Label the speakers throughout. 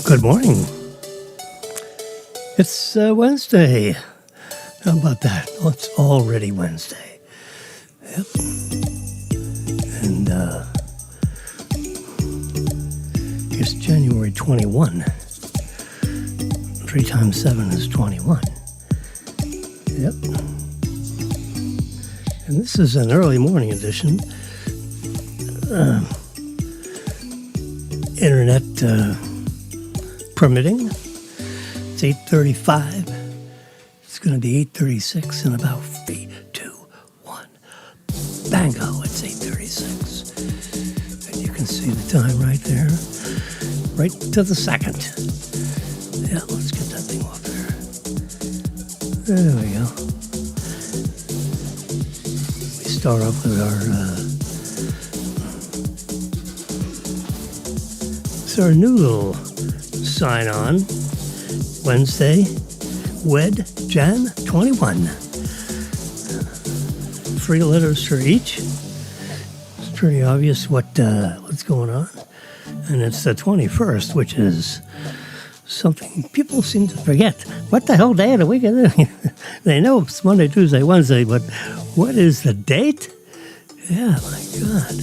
Speaker 1: Good morning. It's Wednesday. How about that? Oh, it's already Wednesday. Yep. And it's January 21. 3 times 7 is 21. Yep. And this is an early morning edition. Internet permitting. It's 8:35. It's going to be 8:36 in about 3, 2, 1. Bango, it's 8:36. And you can see the time right there. Right to the second. Yeah, let's get that thing off there. There we go. We start off with our new little sign on. Wednesday, Wed Jan 21. 3 letters for each. It's pretty obvious what's going on. And it's the 21st, which is something people seem to forget. What the hell day of the week is it? They know it's Monday, Tuesday, Wednesday, but what is the date? Yeah, my God.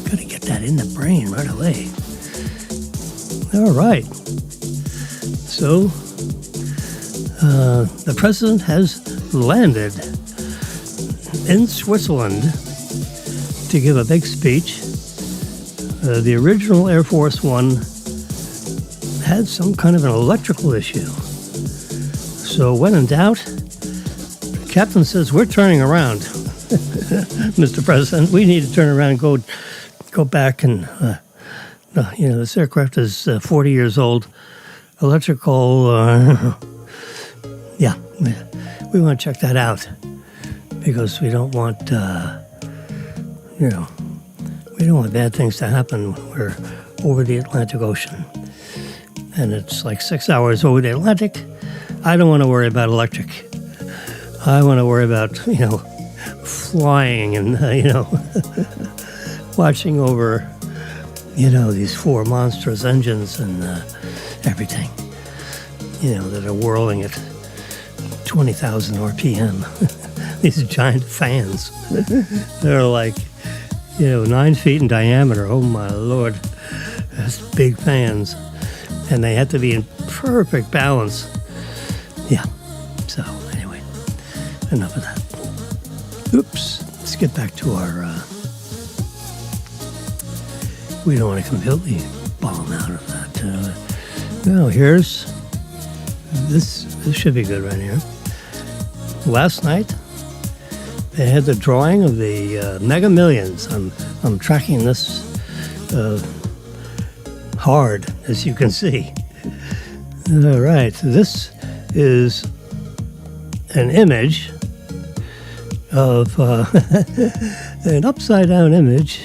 Speaker 1: Gotta get that in the brain right away. All right. So, the president has landed in Switzerland to give a big speech. The original Air Force One had some kind of an electrical issue. So when in doubt, the captain says, "We're turning around, Mr. President. We need to turn around and go back and, this aircraft is 40 years old. Electrical, we want to check that out because we don't want, we don't want bad things to happen when we're over the Atlantic Ocean. And it's like 6 hours over the Atlantic. I don't want to worry about electric. I want to worry about, flying and, watching over, these 4 monstrous engines and everything, that are whirling at 20,000 RPM. These giant fans. They're like, 9 feet in diameter. Oh, my Lord. That's big fans. And they have to be in perfect balance. Yeah. So, anyway, enough of that. Oops. Let's get back to our... we don't want to completely bomb out of that. Now, here's... This should be good right here. Last night, they had the drawing of the Mega Millions. I'm tracking this hard, as you can see. All right, this is an image of an upside-down image.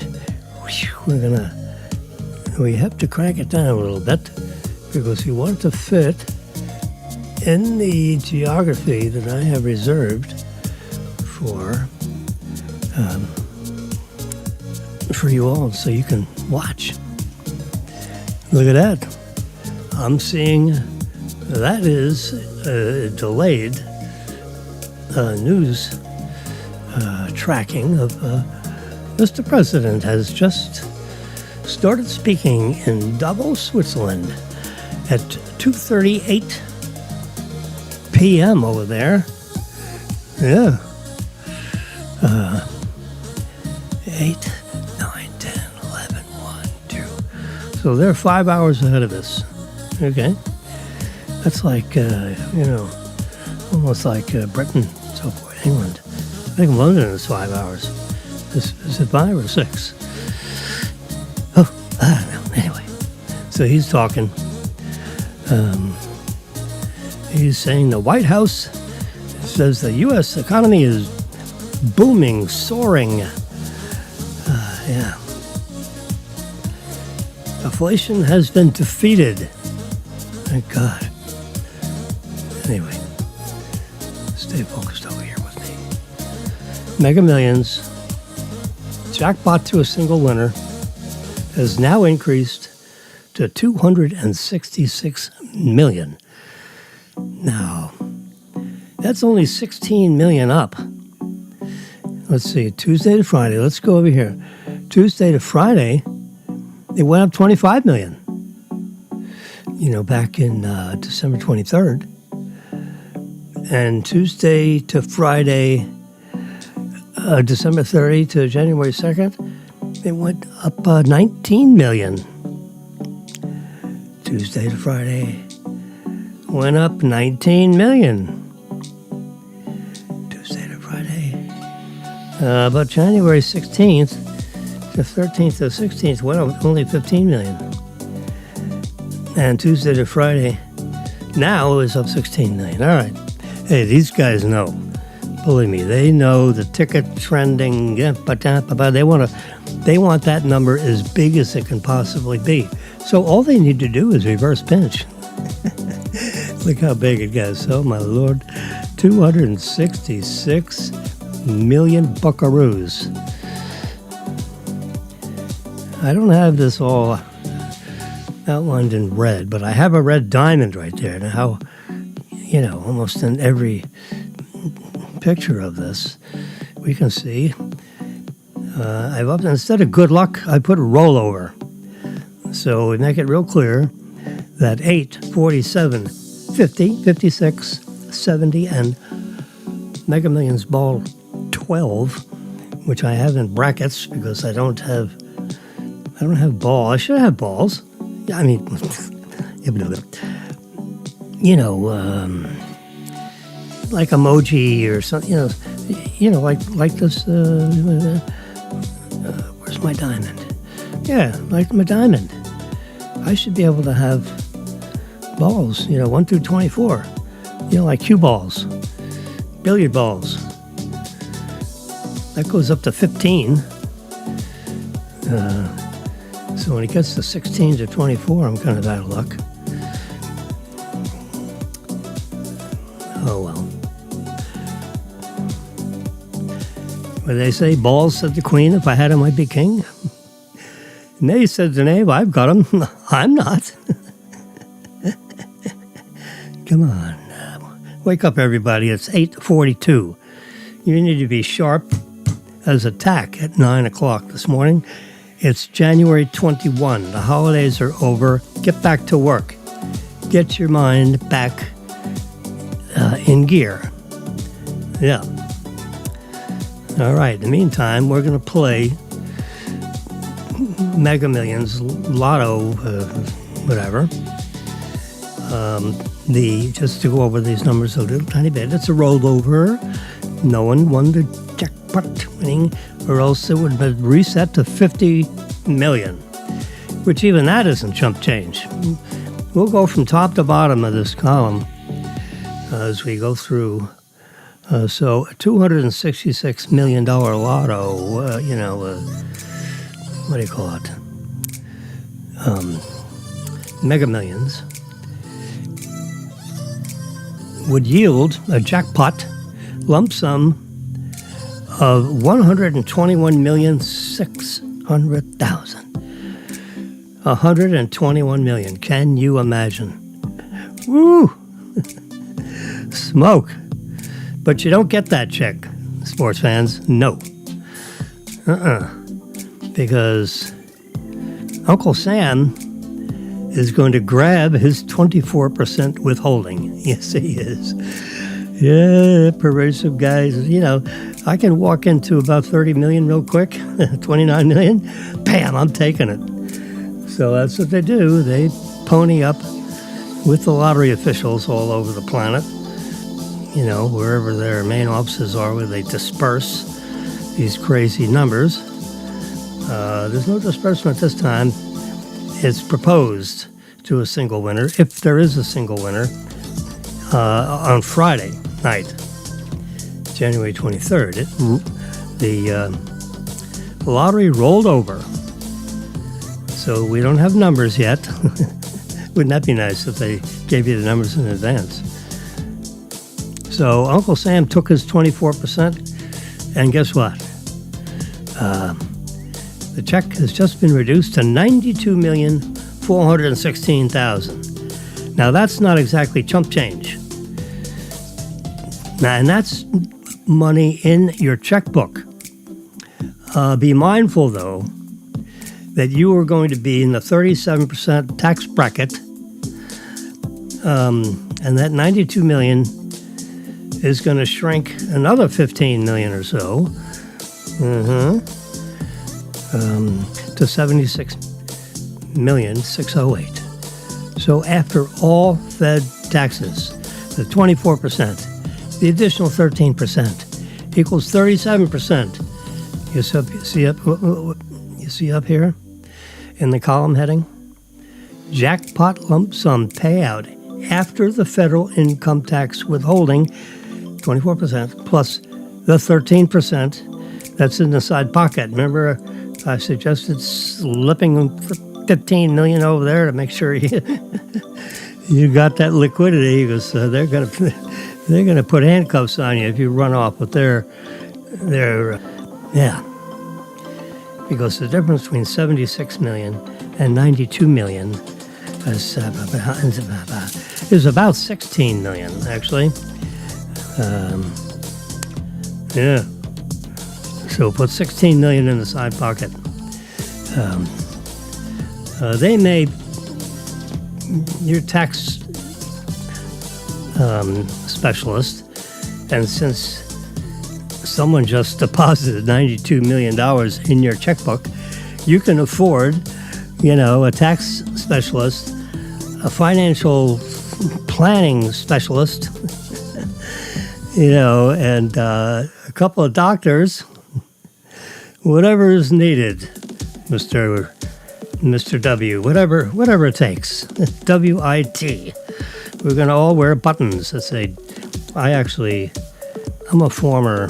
Speaker 1: We have to crank it down a little bit because we want it to fit in the geography that I have reserved for you all, so you can watch. Look at that. I'm seeing that is a delayed news tracking of Mr. President has just started speaking in Davos, Switzerland at 2:38 p.m. over there. Yeah. 8, 9, 10, 11, 1, 2. So they're 5 hours ahead of us. Okay. That's like, almost like Britain, so forth, England. I think London is 5 hours. Is it 5 or 6? Oh, no. Anyway. So he's talking. He's saying the White House says the U.S. economy is booming, soaring. Yeah. Inflation has been defeated. Thank God. Anyway, stay focused over here with me. Mega Millions, jackpot to a single winner, has now increased to $266 million. Now, that's only 16 million up. Let's see, Tuesday to Friday. Let's go over here. Tuesday to Friday, it went up 25 million. You know, back in December 23rd. And Tuesday to Friday, December 30 to January 2nd, it went up 19 million. Tuesday to Friday, went up 19 million. Tuesday to Friday. But January 16th to 13th to 16th went up only 15 million. And Tuesday to Friday now is up 16 million. All right. Hey, these guys know. Believe me, they know the ticket trending. They want that number as big as it can possibly be. So all they need to do is reverse pinch. Look how big it gets. Oh, my Lord. 266 million buckaroos. I don't have this all outlined in red, but I have a red diamond right there. Now, how, you know, almost in every picture of this, we can see I've up, instead of good luck, I put rollover. So we make it real clear that 8, 47, 50, 56, 70, and Mega Millions Ball 12, which I have in brackets because I don't have ball. I should have balls. I mean, you know, like emoji or something. You know, like this. Where's my diamond? Yeah, like my diamond. I should be able to have balls. You know, 1 through 24. You know, like cue balls, billiard balls. That goes up to 15. So when it gets to 16 to 24, I'm kind of out of luck. Oh, well. What they say, balls, said the queen, if I had him, I'd be king. Nay, said the knave, I've got him. I'm not. Come on. Wake up, everybody. It's 8:42. You need to be sharp as a tack at 9 o'clock this morning. It's January 21. The holidays are over. Get back to work. Get your mind back in gear. Yeah. All right. In the meantime, we're going to play Mega Millions, Lotto, whatever. Just to go over these numbers a little tiny bit. It's a rollover. No one won the jackpot winning, or else it would have been reset to 50 million, which even that isn't chump change. We'll go from top to bottom of this column as we go through. So a $266 million lotto, what do you call it? Mega Millions would yield a jackpot lump sum of $121,600,000. 121 million. Can you imagine? Woo! Smoke. But you don't get that check, sports fans. No. Because Uncle Sam is going to grab his 24% withholding. Yes, he is. Yeah, progressive guys. You know, I can walk into about 30 million real quick, 29 million. Bam, I'm taking it. So that's what they do. They pony up with the lottery officials all over the planet. You know, wherever their main offices are, where they disperse these crazy numbers. There's no disbursement this time. It's proposed to a single winner, if there is a single winner, on Friday night, January 23rd. The lottery rolled over. So we don't have numbers yet. Wouldn't that be nice if they gave you the numbers in advance? So Uncle Sam took his 24%, and guess what? The check has just been reduced to $92,416,000. Now that's not exactly chump change. Now, and that's money in your checkbook. Be mindful, though, that you are going to be in the 37% tax bracket, and that $92 million is going to shrink another $15 million or so, to $76,608,000. So after all Fed taxes, the 24%, the additional 13% equals 37%. You see up here in the column heading, jackpot lump sum payout after the federal income tax withholding, 24% plus the 13% that's in the side pocket. Remember, I suggested slipping $15 million over there to make sure you got that liquidity, because they're gonna put handcuffs on you if you run off with their because the difference between 76 million and 92 million is about 16 million, actually. So put 16 million in the side pocket. They may, your tax specialist, and since someone just deposited $92 million in your checkbook, you can afford, a tax specialist, a financial planning specialist, and a couple of doctors, whatever is needed, Mr. W, whatever it takes, WIT. We're going to all wear buttons that say, I'm a former,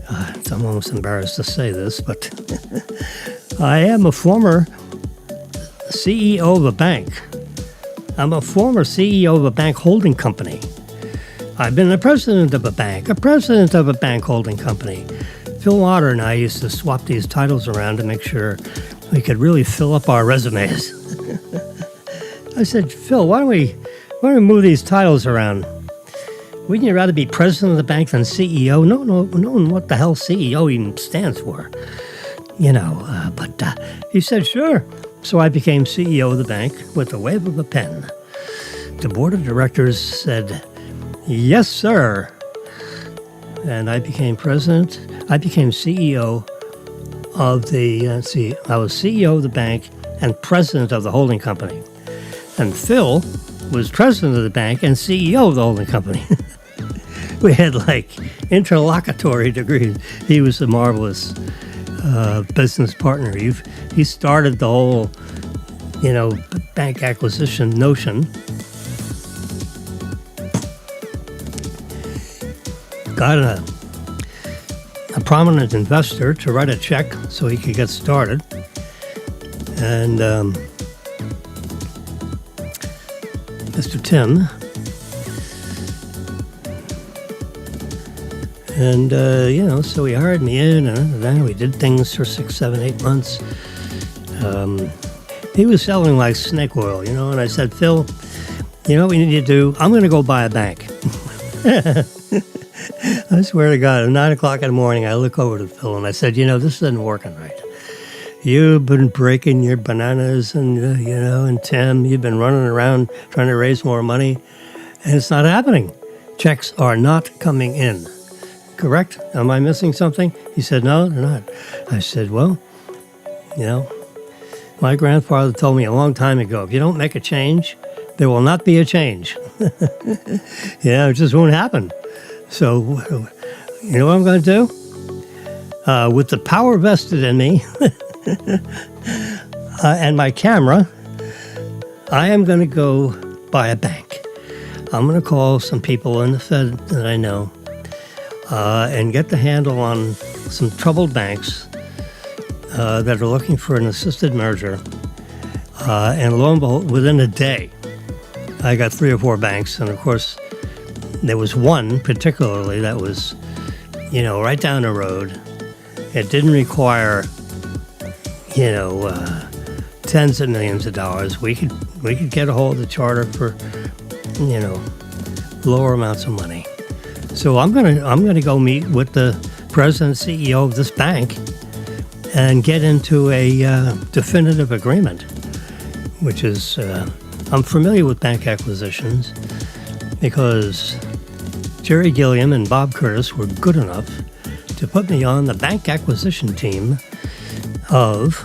Speaker 1: I'm almost embarrassed to say this, but I am a former CEO of a bank. I'm a former CEO of a bank holding company. I've been a president of a bank holding company. Phil Otter and I used to swap these titles around to make sure we could really fill up our resumes. I said, Phil, why don't we move these titles around? Wouldn't you rather be president of the bank than CEO? No, what the hell CEO even stands for? But he said, sure. So I became CEO of the bank with a wave of a pen. The board of directors said, yes, sir. And I became president. I became CEO of I was CEO of the bank and president of the holding company. And Phil was president of the bank and CEO of the holding company. We had interlocutory degrees. He was a marvelous business partner. He started the whole, bank acquisition notion. Got a prominent investor to write a check so he could get started. And Mr. Tim. And, so he hired me in, and then we did things for 6, 7, 8 months. He was selling like snake oil, and I said, Phil, you know what we need to do? I'm going to go buy a bank. I swear to God, at 9 o'clock in the morning, I look over to Phil and I said, this isn't working right. You've been breaking your bananas and, and Tim, you've been running around trying to raise more money, and it's not happening. Checks are not coming in. Correct? Am I missing something? He said, no, they're not. I said, well, my grandfather told me a long time ago, if you don't make a change, there will not be a change. It just won't happen. So, you know what I'm going to do? With the power vested in me and my camera, I am going to go buy a bank. I'm going to call some people in the Fed that I know and get the handle on some troubled banks that are looking for an assisted merger. And lo and behold, within a day, I got 3 or 4 banks. And of course, there was one particularly that was, right down the road. It didn't require, tens of millions of dollars. We could get a hold of the charter for, lower amounts of money. So I'm gonna go meet with the president and CEO of this bank and get into a definitive agreement, which is I'm familiar with bank acquisitions because Jerry Gilliam and Bob Curtis were good enough to put me on the bank acquisition team of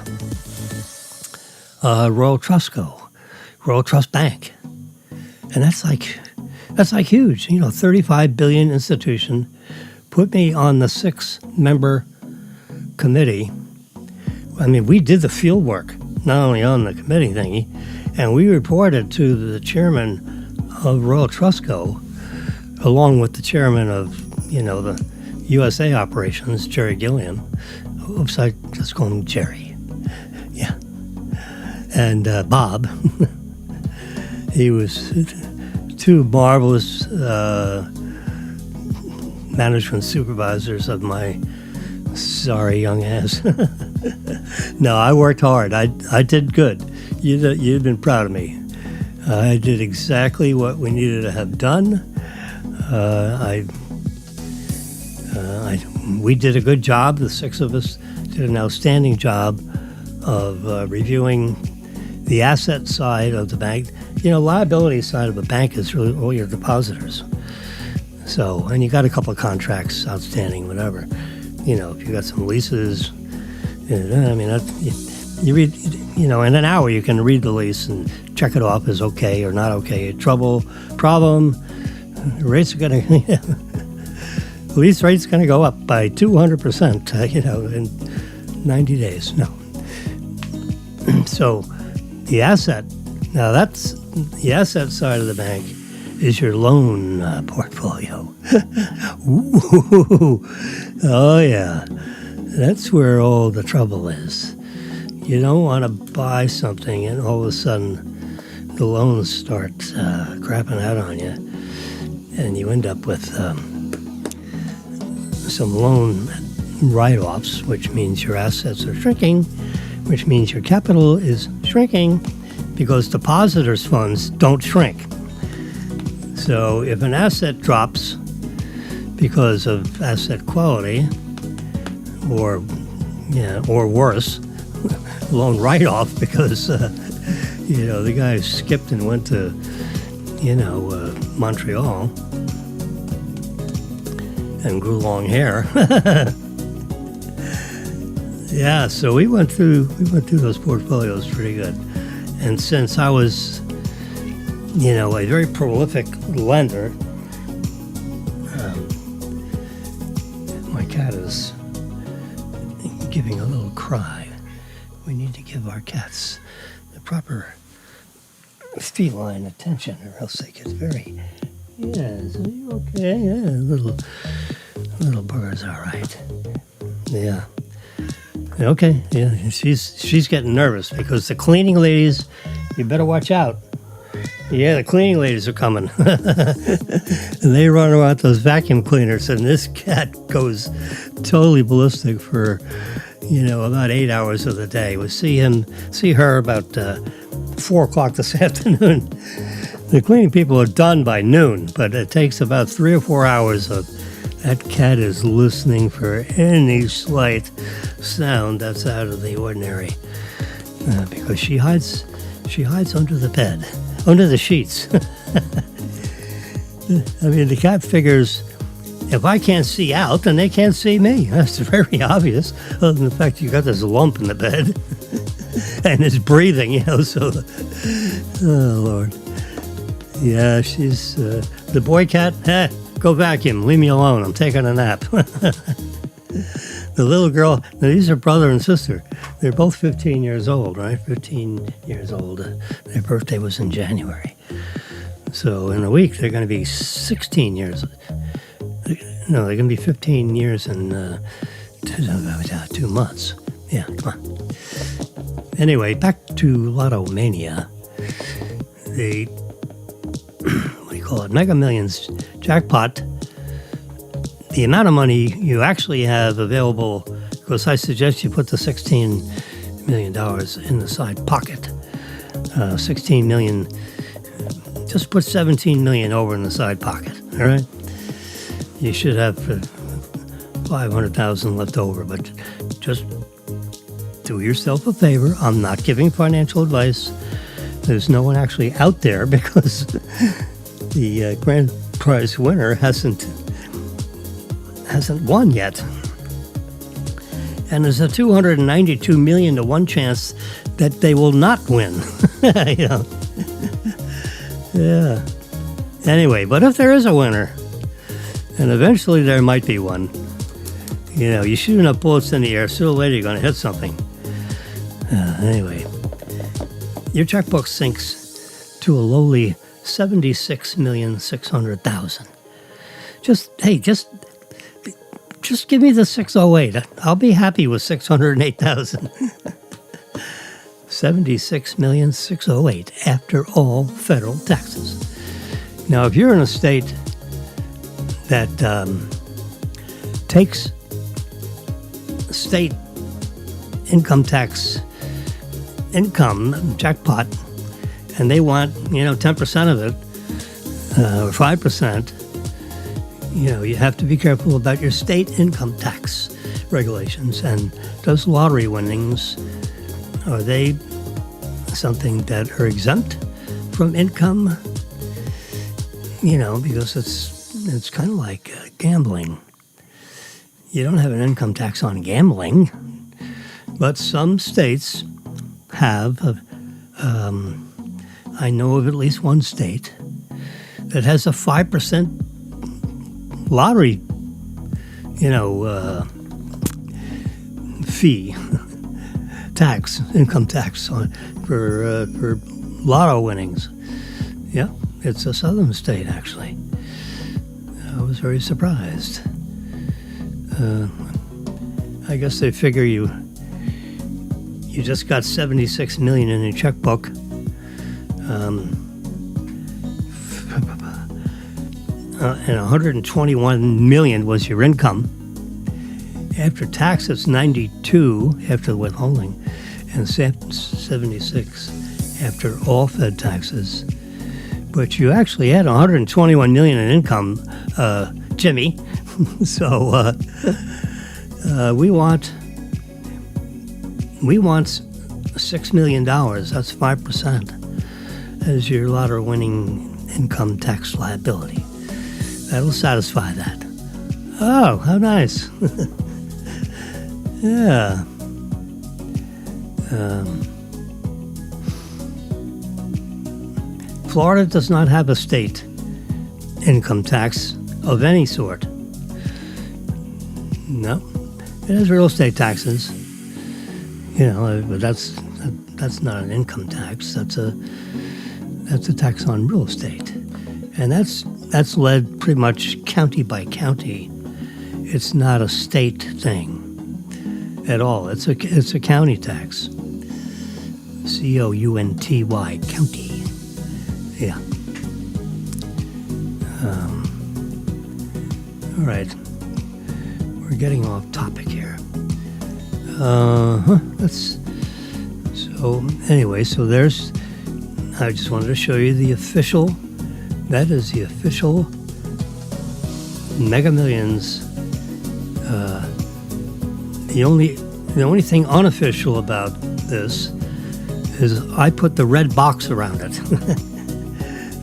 Speaker 1: Royal Trust Bank, and that's like huge. 35 billion institution put me on the 6-member committee. I mean, we did the field work, not only on the committee thingy, and we reported to the chairman of Royal Trustco, along with the chairman of the USA operations, Jerry Gilliam. Oops, I just call him Jerry. Yeah. And Bob. He was 2 marvelous management supervisors of my sorry young ass. No, I worked hard. I did good. You'd been proud of me. I did exactly what we needed to have done. We did a good job. The 6 of us did an outstanding job of reviewing the asset side of the bank. Liability side of a bank is really all your depositors. So, and you got a couple of contracts outstanding, whatever. If you got some leases, you read, in an hour you can read the lease and check it off as okay or not okay. Problem, rates are going to, lease rate's going to go up by 200%, in 90 days. No. So the asset, now that's the asset side of the bank is your loan portfolio. Ooh, oh yeah, that's where all the trouble is. You don't want to buy something and all of a sudden the loans start crapping out on you, and you end up with some loan write-offs, which means your assets are shrinking, which means your capital is shrinking because depositors' funds don't shrink. So if an asset drops because of asset quality, or worse, loan write-off because the guy skipped and went to Montreal and grew long hair. Yeah, so we went through those portfolios pretty good. And since I was a very prolific lender, my cat is giving a little cry. We need to give our cats the proper feline attention, or else they get very. Yes, are you okay? Yeah, little bird's all right. Yeah. Okay. Yeah, she's getting nervous because the cleaning ladies. You better watch out. Yeah, the cleaning ladies are coming. And they run around those vacuum cleaners, and this cat goes totally ballistic for, about 8 hours of the day. We'll see her about 4 o'clock this afternoon. The cleaning people are done by noon, but it takes about 3 or 4 hours of that cat is listening for any slight sound that's out of the ordinary, because she hides under the bed. Under the sheets. I mean, the cat figures, if I can't see out, then they can't see me. That's very obvious, other than the fact you got this lump in the bed and it's breathing, so, oh, Lord. Yeah, she's, the boy cat, go vacuum, leave me alone, I'm taking a nap. The little girl, now these are brother and sister. They're both 15 years old, right? 15 years old. Their birthday was in January. So in a week, they're going to be 16 years. No, they're going to be 15 years in 2 months. Yeah, come on. Anyway, back to Lotto Mania. The, what do you call it, Mega Millions jackpot. The amount of money you actually have available, because I suggest you put the $16 million in the side pocket. 16 million, just put 17 million over in the side pocket, all right? You should have 500,000 left over, but just do yourself a favor. I'm not giving financial advice. There's no one actually out there because the grand prize winner hasn't won yet. And there's a 292 million to 1 chance that they will not win. You know? Yeah. Anyway, but if there is a winner, and eventually there might be one, you know, you shoot enough bullets in the air, sooner or later you're going to hit something. Anyway, your checkbook sinks to a lowly 76,600,000. Just give me the 608. I'll be happy with 608,000. 76,608 after all federal taxes. Now, if you're in a state that takes state income tax income jackpot, and they want 10% of it or 5%. You have to be careful about your state income tax regulations. And those lottery winnings, are they something that are exempt from income? Because it's kind of like gambling. You don't have an income tax on gambling, but some states have. I know of at least one state that has a 5% lottery, fee, income tax for lotto winnings. Yeah, it's a southern state, actually. I was very surprised. I guess they figure you just got 76 million in your checkbook. And 121 million was your income. After tax, it's 92 after the withholding, and 76 after all Fed taxes. But you actually had 121 million in income, Jimmy. So we want $6 million. That's 5% as your lottery winning income tax liability. That'll satisfy that. Oh, how nice. Yeah. Florida does not have a state income tax of any sort. No. It has real estate taxes. But that's not an income tax. That's a tax on real estate. And that's led pretty much county by county. It's not a state thing at all. It's a county tax. COUNTY, county. Yeah. All right. We're getting off topic here. So there's. I just wanted to show you the official. That is the official Mega Millions. The only thing unofficial about this is I put the red box around it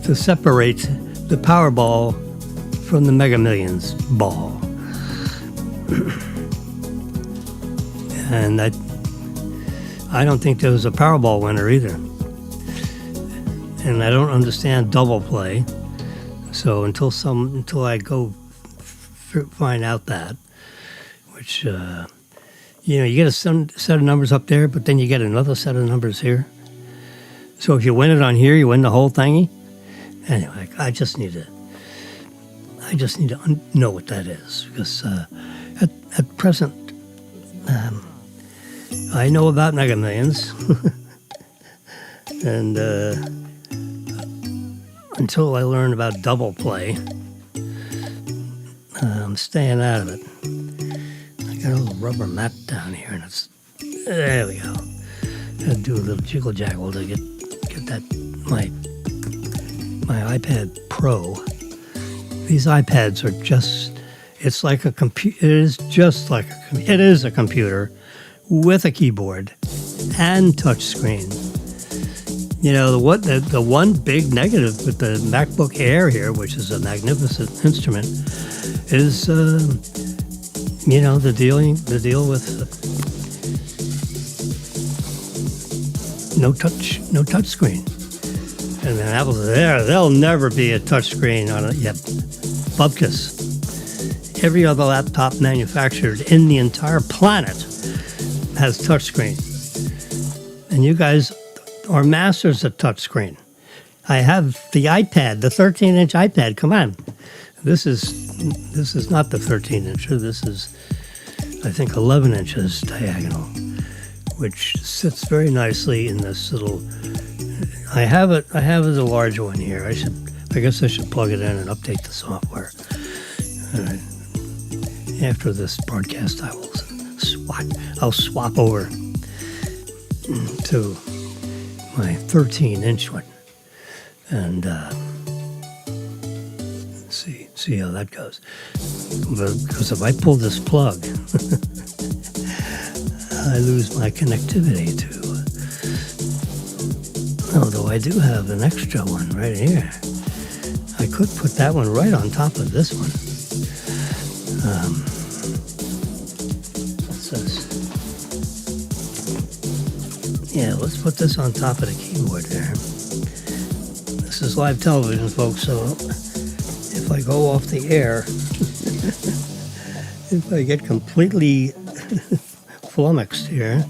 Speaker 1: to separate the Powerball from the Mega Millions ball. And I don't think there was a Powerball winner either. And I don't understand double play. So until I go find out that, which, you get a set of numbers up there, but then you get another set of numbers here. So if you win it on here, you win the whole thingy. Anyway, I just need to know what that is, because at present, I know about Mega Millions, and until I learn about double play, I'm staying out of it. I got a little rubber mat down here, and there we go. Gotta do a little jiggle jaggle to get that my iPad Pro. These iPads are it's like a computer. It is a computer with a keyboard and touch screen. The one big negative with the MacBook Air here, which is a magnificent instrument, is the deal with no touch screen. And then Apple's there'll never be a touch screen on it yet. Bupkis. Every other laptop manufactured in the entire planet has touchscreen. And you guys are masters at touchscreen. I have the iPad, the 13-inch iPad. Come on. This is not the 13-inch. This is, I think, 11 inches diagonal, which sits very nicely in this little. I have the large one here. I guess I should plug it in and update the software. After this broadcast, I'll swap over to my 13-inch one, and see how that goes. Because if I pull this plug, I lose my connectivity too. Although I do have an extra one right here. I could put that one right on top of this one. What's this? Yeah, let's put this on top of the keyboard there. This is live television, folks, so if I go off the air, if I get completely flummoxed here,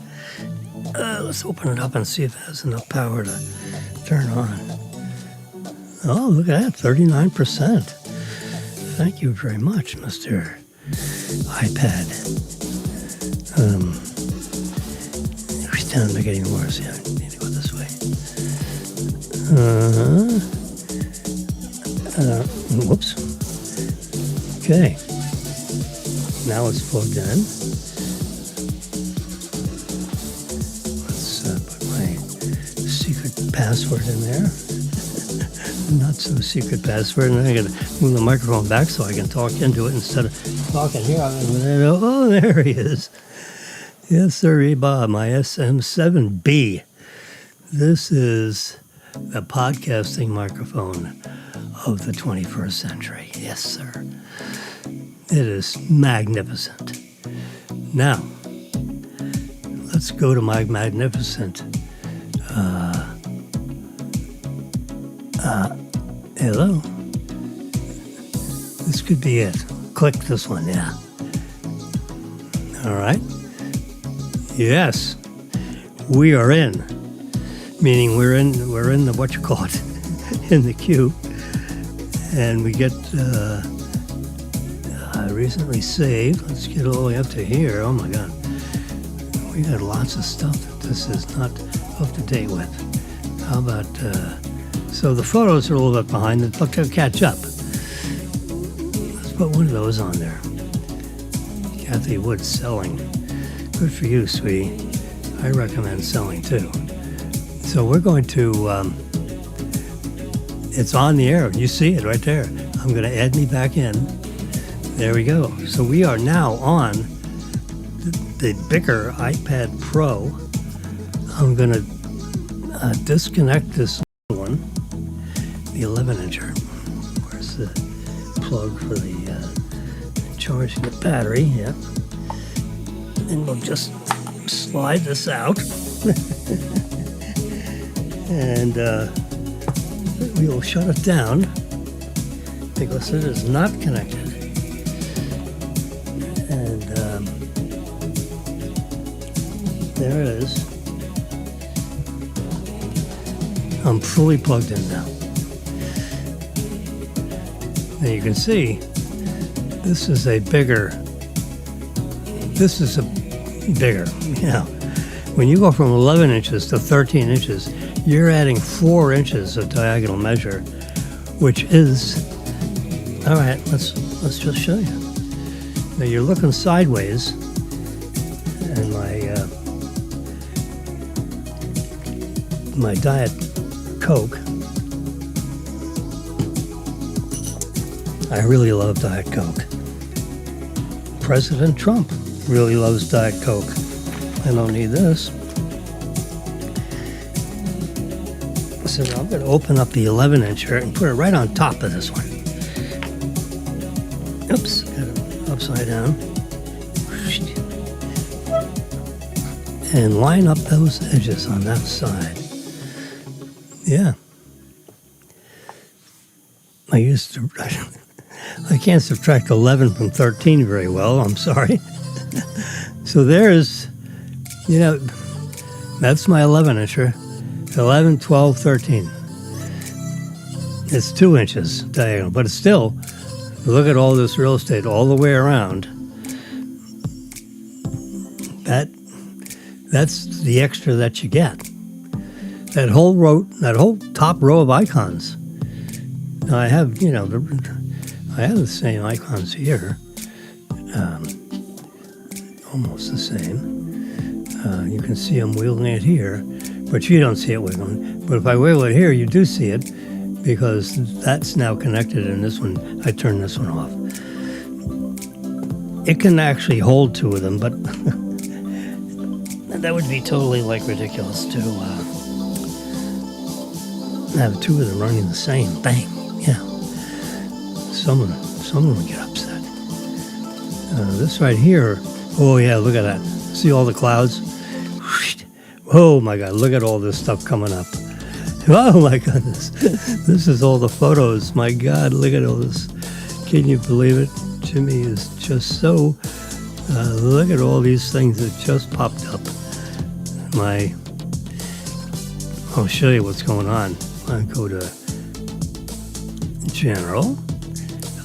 Speaker 1: let's open it up and see if it has enough power to turn on. Oh, look at that, 39%. Thank you very much, Mr. iPad. It's down to make it even worse. Yeah, I need to go this way. Whoops. Okay. Now it's plugged in. Let's put my secret password in there. Not so secret password. And then I got to move the microphone back so I can talk into it instead of talking here. Oh, there he is. Yes, sir, Bob, my SM7B. This is the podcasting microphone of the 21st century. Yes, sir. It is magnificent. Now, let's go to my magnificent hello. This could be it. Click this one, yeah. All right. Yes, we are in. Meaning we're in the in the queue, and we get recently saved. Let's get all the way up to here. Oh my God, we got lots of stuff that this is not up to date with. How about so the photos are a little bit behind, but they'll catch up. Let's put one of those on there. Kathy Wood selling. Good for you, sweetie. I recommend selling too. So we're going to, it's on the air. You see it right there. I'm going to add me back in. There we go. So we are now on the bigger iPad Pro. I'm going to disconnect this one, the 11-incher. Where's the plug for the charging the battery? Yeah. And we'll just slide this out. And we will shut it down because it is not connected. And There it is. I'm fully plugged in now. And you can see this is a bigger, yeah. When you go from 11 inches to 13 inches, you're adding 4 inches of diagonal measure, which is, all right, let's just show you. Now you're looking sideways, and my Diet Coke, I really love Diet Coke. President Trump really loves Diet Coke. I don't need this. So I'm going to open up the 11 incher and put it right on top of this one. Oops, got it upside down. And line up those edges on that side. Yeah. I can't subtract 11 from 13 very well, I'm sorry. So there's, that's my 11 incher. 11, 12, 13. It's 2 inches diagonal, but it's still, look at all this real estate all the way around. That's the extra that you get. That whole top row of icons. Now I have, I have the same icons here. Almost the same. You can see I'm wiggling it here, but you don't see it wiggling. But if I wiggle it here, you do see it, because that's now connected, and this one, I turn this one off. It can actually hold 2 of them, but that would be totally ridiculous to have 2 of them running the same. Bang, yeah. Someone would get upset. This right here, oh yeah, look at that. See all the clouds? Oh my God, look at all this stuff coming up. Oh my goodness. This is all the photos. My God, look at all this. Can you believe it? Jimmy is just so, look at all these things that just popped up. I'll show you what's going on. I go to General.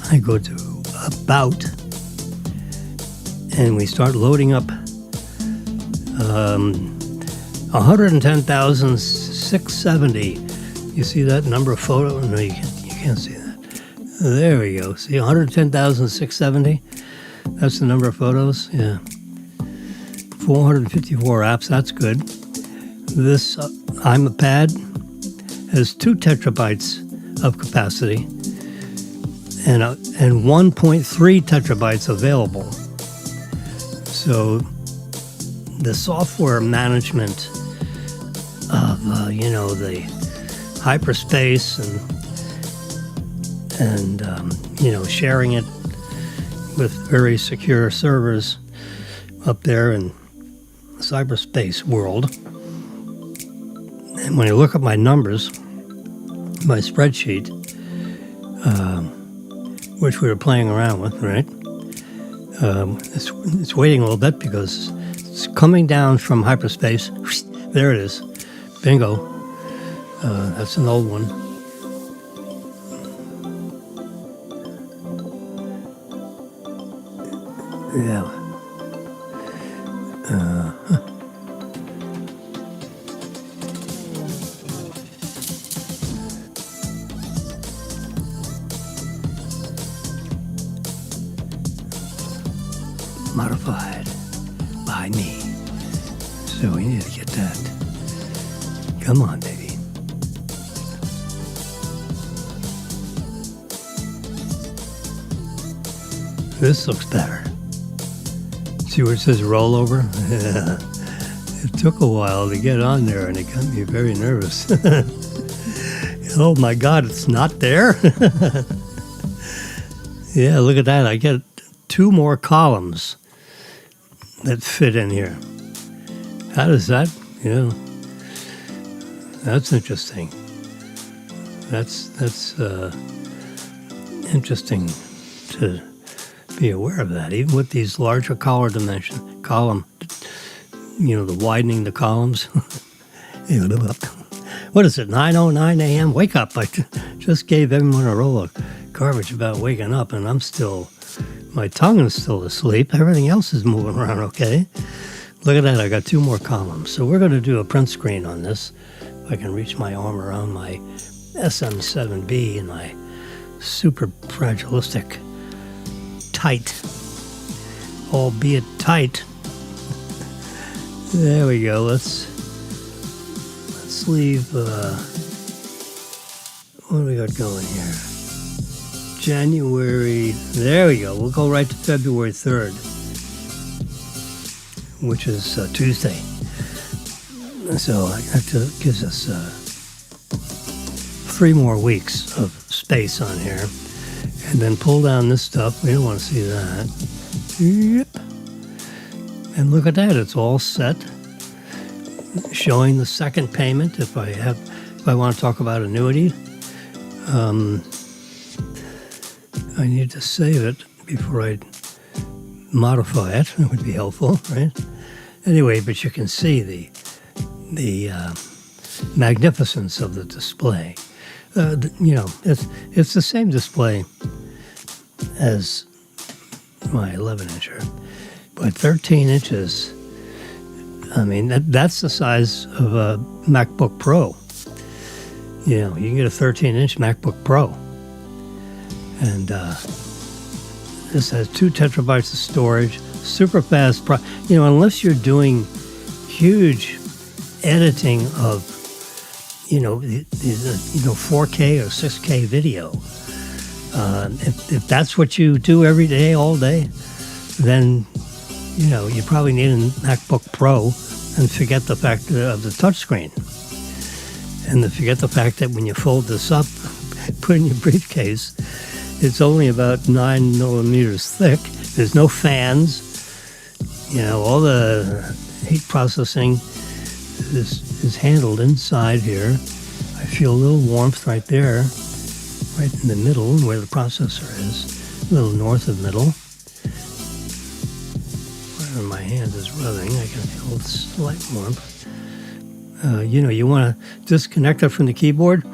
Speaker 1: I go to About. And we start loading up 110,670. You see that number of photos? No, you can't see that. There we go. See, 110,670? That's the number of photos? Yeah. 454 apps. That's good. This iPad has 2 terabytes of capacity and 1.3 terabytes available. So the software management of the hyperspace and sharing it with very secure servers up there in cyberspace world. And when you look at my numbers, my spreadsheet, which we were playing around with, right? It's waiting a little bit because it's coming down from hyperspace. There it is. Bingo. That's an old one. Yeah. Modified by me. So we need to get that. Come on, baby. This looks better. See where it says rollover? Yeah. It took a while to get on there, and it got me very nervous. Oh my God, it's not there? Yeah, look at that. I get 2 more columns that fit in here. How does that, that's interesting. That's interesting to be aware of that. Even with these larger column the widening the columns. What is it, 9:09 a.m.? Wake up. I just gave everyone a roll of garbage about waking up, and my tongue is still asleep. Everything else is moving around okay. Look at that, I got 2 more columns. So we're going to do a print screen on this. If I can reach my arm around my SM7B and my super fragilistic, tight, albeit tight. There we go. Let's leave, what do we got going here? January, there we go. We'll go right to February 3rd, which is Tuesday. So that gives us 3 more weeks of space on here. And then pull down this stuff. We don't want to see that. Yep. And look at that. It's all set. Showing the second payment if I want to talk about annuity. I need to save it before I modify it. It would be helpful, right? Anyway, but you can see the magnificence of the display. It's the same display as my 11-incher, but 13 inches. I mean, that's the size of a MacBook Pro. You can get a 13-inch MacBook Pro. And this has 2 terabytes of storage, super fast. Unless you're doing huge editing of, 4K or 6K video. If that's what you do every day, all day, then you probably need a MacBook Pro and forget the fact of the touchscreen. And forget the fact that when you fold this up, put in your briefcase, it's only about 9 millimeters thick. There's no fans. All the heat processing is handled inside here. I feel a little warmth right there, right in the middle where the processor is, a little north of middle. Where my hand is rubbing, I can feel a slight warmth. You want to disconnect it from the keyboard.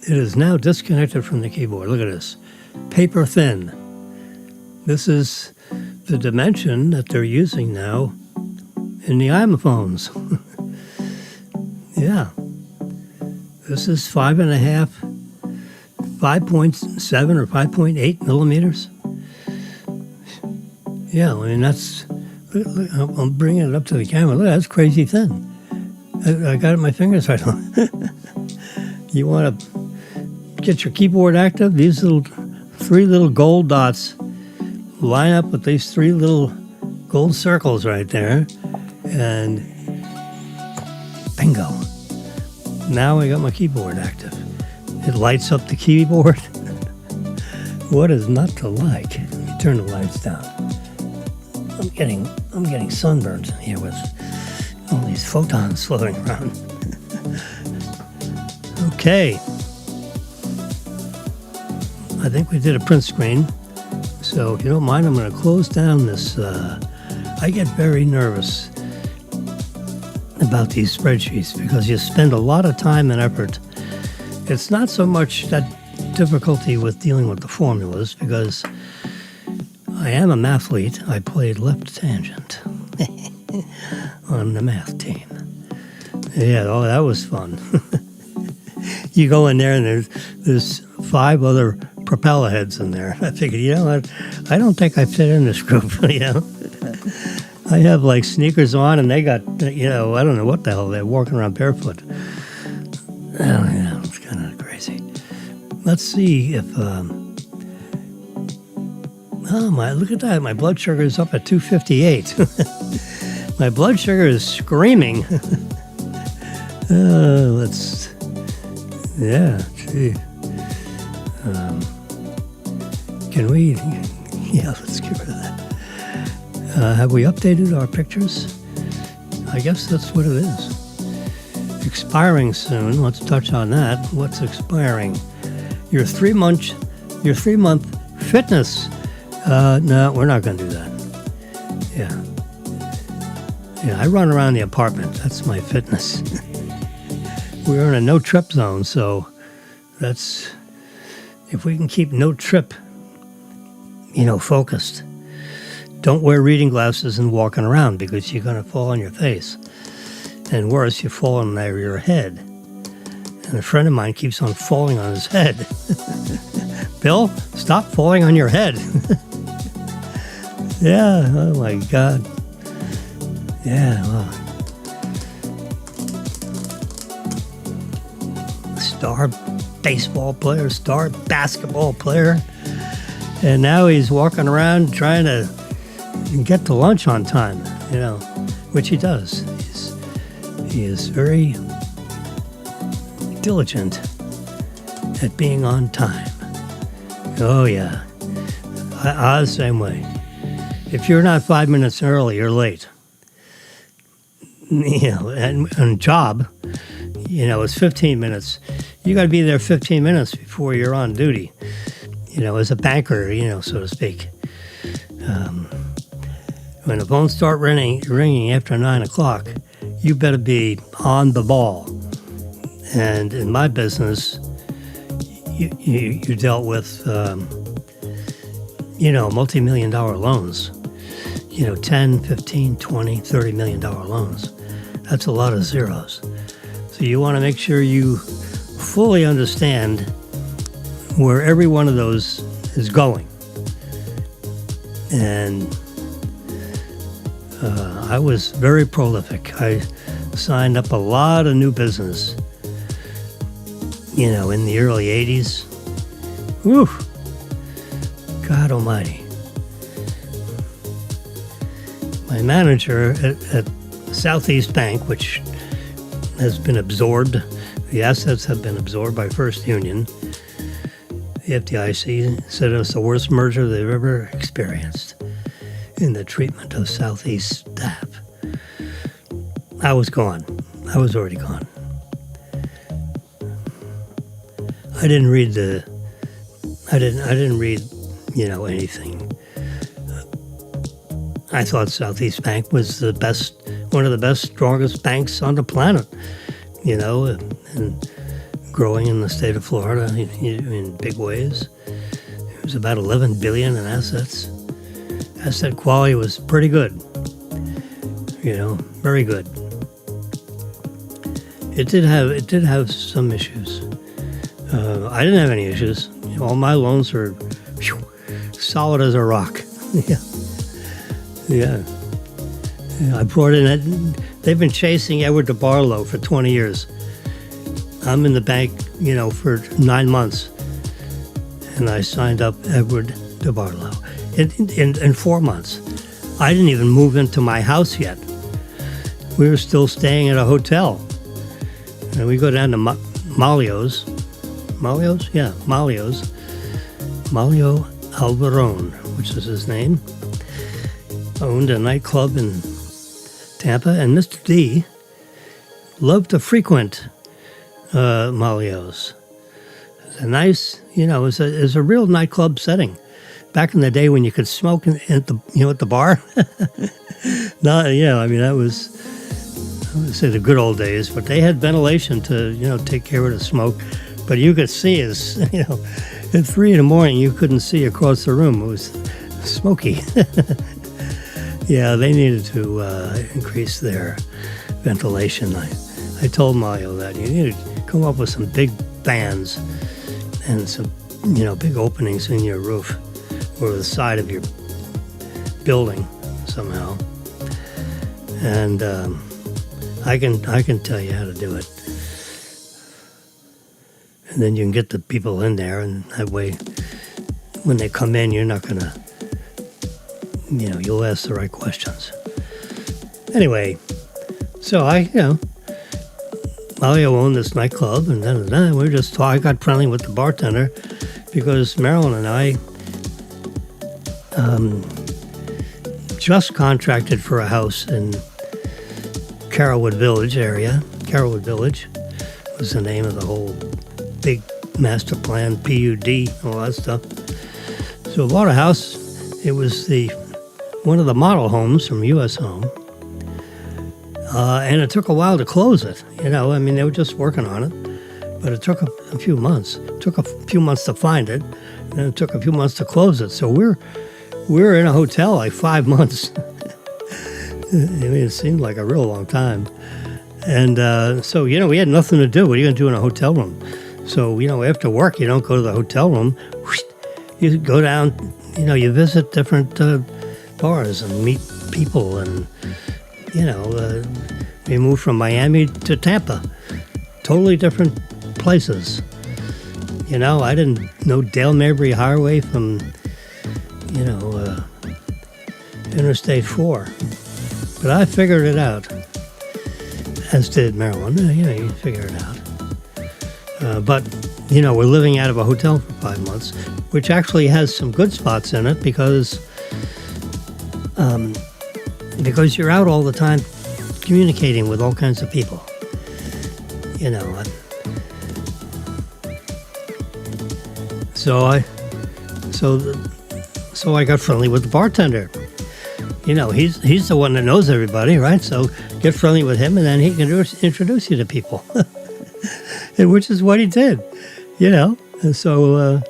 Speaker 1: It is now disconnected from the keyboard. Look at this. Paper thin. This is the dimension that they're using now in the iPhones. Yeah. This is 5.7 or 5.8 millimeters. Yeah, I mean, look, I'm bringing it up to the camera. Look, that's crazy thin. I got it in my fingers right on. You want to get your keyboard active? These 3 little gold dots line up with these 3 little gold circles right there, and bingo. Now I got my keyboard active. It lights up the keyboard. What is not to like? Let me turn the lights down. I'm getting sunburns in here with all these photons floating around. Okay. I think we did a print screen. So if you don't mind, I'm going to close down this. I get very nervous about these spreadsheets because you spend a lot of time and effort. It's not so much that difficulty with dealing with the formulas because I am a mathlete. I played left tangent on the math team. Yeah, that was fun. You go in there and there's 5 other propeller heads in there. I figured, what? I don't think I fit in this group, I have like sneakers on and they got, I don't know what the hell, they're walking around barefoot. It's kind of crazy. Let's see if, look at that. My blood sugar is up at 258. My blood sugar is screaming. Gee. Can we, let's get rid of that. Have we updated our pictures? I guess that's what it is. Expiring soon. Let's touch on that. What's expiring? Your 3-month fitness. No, we're not going to do that. Yeah, I run around the apartment. That's my fitness. We're in a no-trip zone, so that's, if we can keep no trip, focused. Don't wear reading glasses and walking around because you're going to fall on your face. And worse, you fall on your head. And a friend of mine keeps on falling on his head. Bill, stop falling on your head. Yeah, oh my God. Yeah, well. Star baseball player, star basketball player. And now he's walking around trying to get to lunch on time, which he does. He is very diligent at being on time. Oh, yeah. I the same way. If you're not 5 minutes early, you're late. And job, it's 15 minutes. You got to be there 15 minutes before you're on duty, as a banker, so to speak. When the phones start ringing after 9 o'clock, you better be on the ball. And in my business, you dealt with, multi-million dollar loans, 10, 15, 20, $30 million loans. That's a lot of zeros. So you want to make sure you fully understand where every one of those is going. And I was very prolific. I signed up a lot of new business, in the early 80s. Whew. God almighty. My manager at Southeast Bank, which has been absorbed, the assets have been absorbed by First Union, the FDIC said it was the worst merger they've ever experienced in the treatment of Southeast staff. I was gone. I was already gone. I didn't read anything. I thought Southeast Bank was one of the best, strongest banks on the planet, and growing in the state of Florida in big ways. It was about $11 billion in assets. Asset quality was pretty good, very good. It did have some issues. I didn't have any issues. All my loans were solid as a rock. Yeah. I brought in. They've been chasing Edward DeBarlo for 20 years. I'm in the bank, for 9 months, and I signed up Edward DeBarlo in 4 months. I didn't even move into my house yet. We were still staying at a hotel, and we go down to Malio's. Malio's? Yeah, Malio's. Malio Alvarone, which is his name, owned a nightclub in Tampa, and Mr. D loved to frequent Malio's. It's a nice, it's a real nightclub setting. Back in the day when you could smoke at the bar. That was, I would say, the good old days. But they had ventilation to, take care of the smoke. But you could see as, at 3 a.m, you couldn't see across the room. It was smoky. Yeah, they needed to increase their ventilation. I told Mario that you need to come up with some big fans and some, big openings in your roof or the side of your building somehow. And I can tell you how to do it. And then you can get the people in there, and that way, when they come in, you're not going to, you'll ask the right questions. Anyway, so Mario owned this nightclub, and then we were just talking. I got friendly with the bartender because Marilyn and I just contracted for a house in Carrollwood Village area. Carrollwood Village was the name of the whole big master plan, PUD, all that stuff. So I bought a house. It was one of the model homes from U.S. Home. And it took a while to close it. You know, I mean, they were just working on it, but it took a few months. It took a few months to find it, and it took a few months to close it. So we're in a hotel like 5 months. I mean, it seemed like a real long time. And so, you know, we had nothing to do. What are you going to do in a hotel room? So, you know, after work, you don't go to the hotel room. You go down, you know, you visit different bars and meet people. And, you know, we moved from Miami to Tampa. Totally different places. You know, I didn't know Dale Mabry Highway from, you know, Interstate 4. But I figured it out, as did Marilyn. You know, you figure it out. But, you know, we're living out of a hotel for 5 months, which actually has some good spots in it because you're out all the time communicating with all kinds of people. You know, so I got friendly with the bartender. You know, he's the one that knows everybody, right? So get friendly with him, and then he can introduce you to people, and which is what he did, you know. And so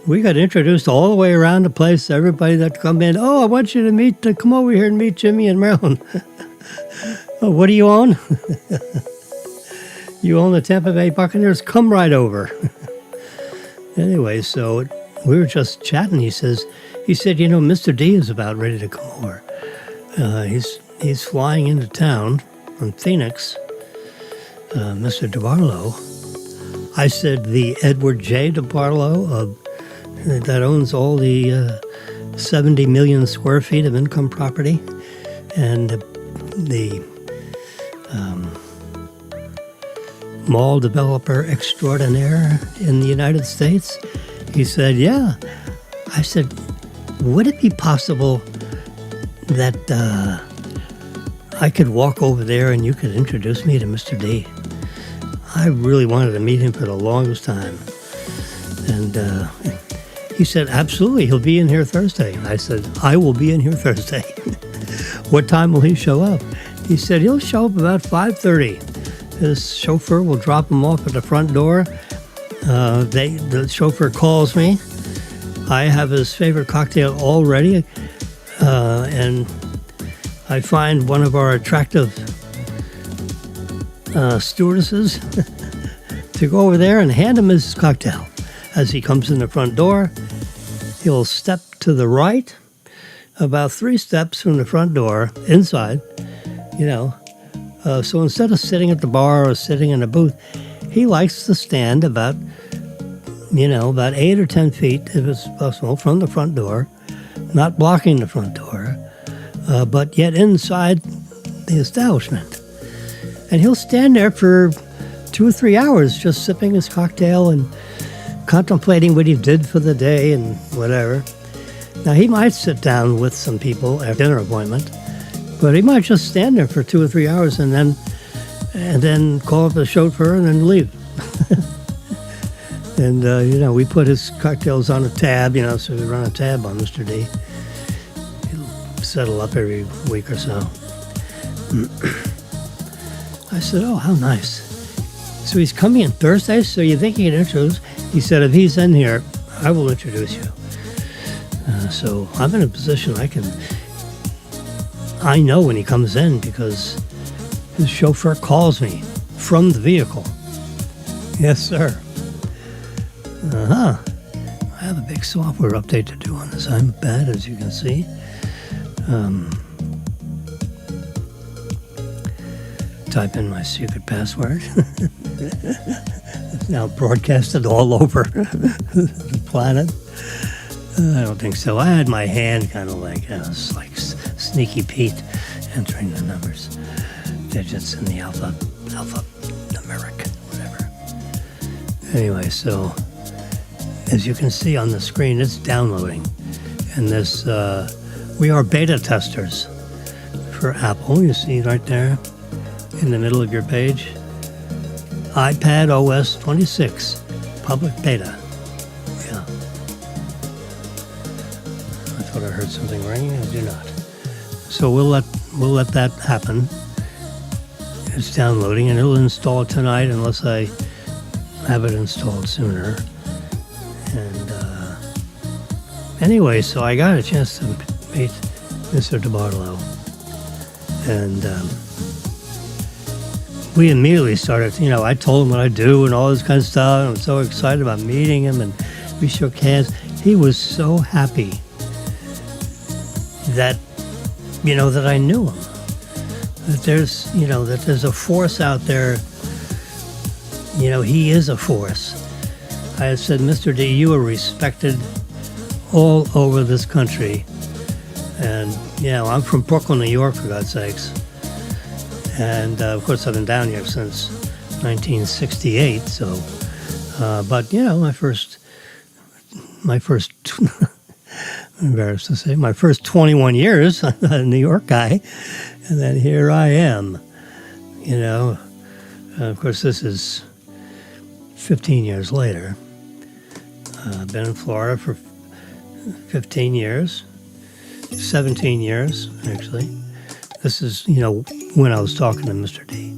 Speaker 1: we got introduced all the way around the place. Everybody that come in, oh, I want you to come over here and meet Jimmy and Marilyn. Oh, what do you own? You own the Tampa Bay Buccaneers? Come right over. Anyway, so we were just chatting. He said, you know, Mr. D is about ready to come over. He's flying into town from Phoenix, Mr. DeBarlo. I said, the Edward J. DeBarlo that owns all the 70 million square feet of income property and the mall developer extraordinaire in the United States. He said, yeah. I said, would it be possible that I could walk over there and you could introduce me to Mr. D? I really wanted to meet him for the longest time. And he said, absolutely, he'll be in here Thursday. I said, I will be in here Thursday. What time will he show up? He said, he'll show up about 5:30. His chauffeur will drop him off at the front door. The chauffeur calls me. I have his favorite cocktail all ready, and I find one of our attractive stewardesses to go over there and hand him his cocktail. As he comes in the front door, he'll step to the right, about 3 steps from the front door, inside, you know. So instead of sitting at the bar or sitting in a booth, he likes to stand about 8 or 10 feet, if it's possible, from the front door, not blocking the front door, but yet inside the establishment. And he'll stand there for 2 or 3 hours just sipping his cocktail and contemplating what he did for the day and whatever. Now, he might sit down with some people at a dinner appointment, but he might just stand there for 2 or 3 hours and then call up the chauffeur and then leave. And, we put his cocktails on a tab, so we run a tab on Mr. D. He'll settle up every week or so. I said, oh, how nice. So he's coming in Thursday, so you think he can introduce? He said, if he's in here, I will introduce you. So I'm in a position I know when he comes in because his chauffeur calls me from the vehicle. Yes, sir. I have a big software update to do on this. I'm bad, as you can see. Type in my secret password. It's now broadcasted all over the planet. I don't think so. I had my hand kind of like Sneaky Pete entering the numbers, digits in the alphanumeric, whatever. Anyway, so as you can see on the screen, it's downloading. And this, we are beta testers for Apple. You see right there in the middle of your page. iPad OS 26, public beta. Yeah. I thought I heard something ringing. I do not. So we'll let that happen. It's downloading, and it'll install tonight unless I have it installed sooner. And anyway, so I got a chance to meet Mr. DeBartolo. And we immediately started, I told him what I do and all this kind of stuff. And I was so excited about meeting him, and we shook hands. He was so happy that, that I knew him. That there's a force out there. He is a force. I had said, Mr. D, you are respected all over this country. And, I'm from Brooklyn, New York, for God's sakes. And, of course, I've been down here since 1968. So, but, my first, I'm embarrassed to say, my first 21 years, I'm a New York guy. And then here I am, of course, this is 15 years later. I've been in Florida for 15 years, 17 years, actually. This is, when I was talking to Mr. D.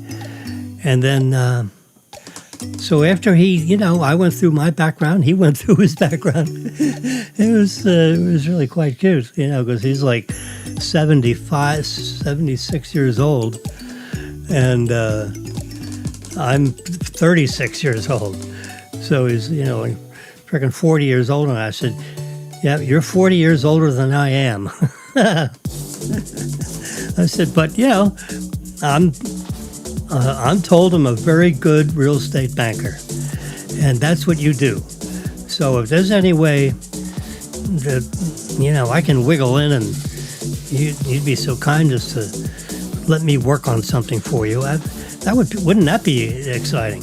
Speaker 1: And then, so after he, I went through my background, he went through his background. It was really quite cute, because he's like 75, 76 years old, and I'm 36 years old. So he's, like freaking 40 years old, and I said, yeah, you're 40 years older than I am. I said, but, I'm told I'm a very good real estate banker, and that's what you do. So if there's any way that, I can wiggle in and you'd be so kind as to let me work on something for you, wouldn't that be exciting?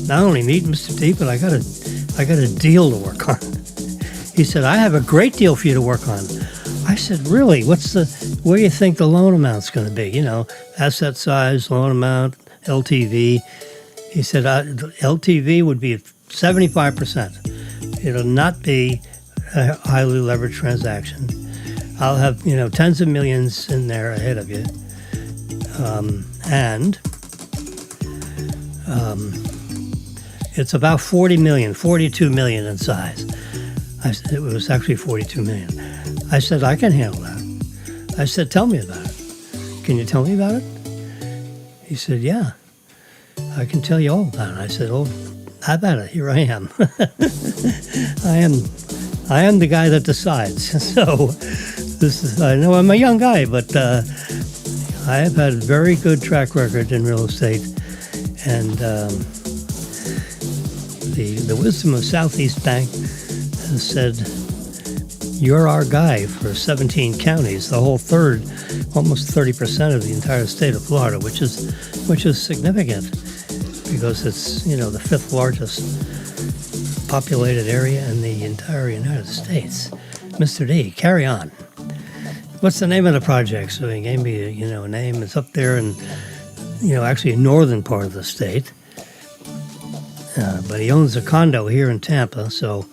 Speaker 1: Not only meet Mr. D, but I got a deal to work on. He said, I have a great deal for you to work on. I said, really? What do you think the loan amount's going to be? Asset size, loan amount, LTV. He said, LTV would be 75%. It'll not be a highly leveraged transaction. I'll have, tens of millions in there ahead of you. And it's about 40 million, 42 million in size. It was actually 42 million. I said, I can handle that. I said, tell me about it. Can you tell me about it? He said, yeah, I can tell you all about it. I said, oh, how about it? Here I am. I am the guy that decides. So I know I'm a young guy, but I have had a very good track record in real estate. And the wisdom of Southeast Bank has said, you're our guy for 17 counties, the whole third, almost 30% of the entire state of Florida, which is significant because it's, the fifth largest populated area in the entire United States. Mr. D, carry on. What's the name of the project? So he gave me a name. It's up there in, actually a northern part of the state. But he owns a condo here in Tampa, so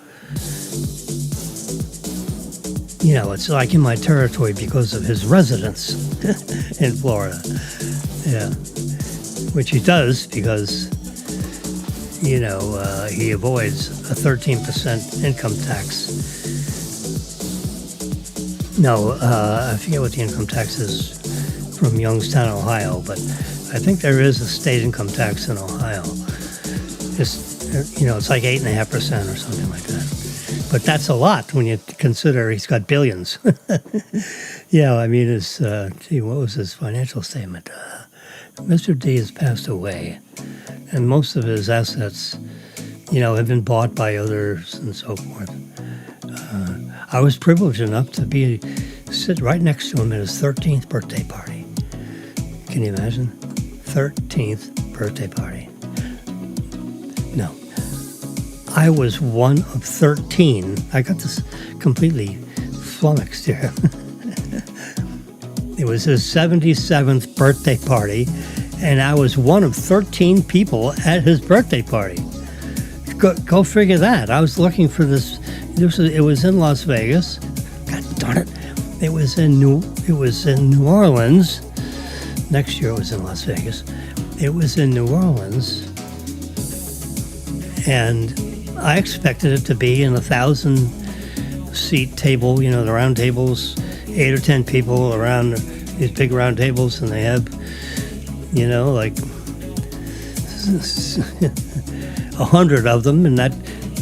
Speaker 1: it's like in my territory because of his residence in Florida. Yeah, which he does because, he avoids a 13% income tax. No, I forget what the income tax is from Youngstown, Ohio, but I think there is a state income tax in Ohio. It's like 8.5% or something like that. But that's a lot when you consider he's got billions. Yeah, I mean, what was his financial statement? Mr. D has passed away, and most of his assets, have been bought by others and so forth. I was privileged enough to sit right next to him at his 13th birthday party. Can you imagine? 13th birthday party. No. I was one of 13. I got this completely flummoxed here. It was his 77th birthday party, and I was one of 13 people at his birthday party. Go figure that. I was looking for this. It was in Las Vegas. God darn it! It was in New Orleans. Next year it was in Las Vegas, It was in New Orleans, and I expected it to be in 1,000-seat table, the round tables, 8 or 10 people around these big round tables, and they have, like 100 of them, and that,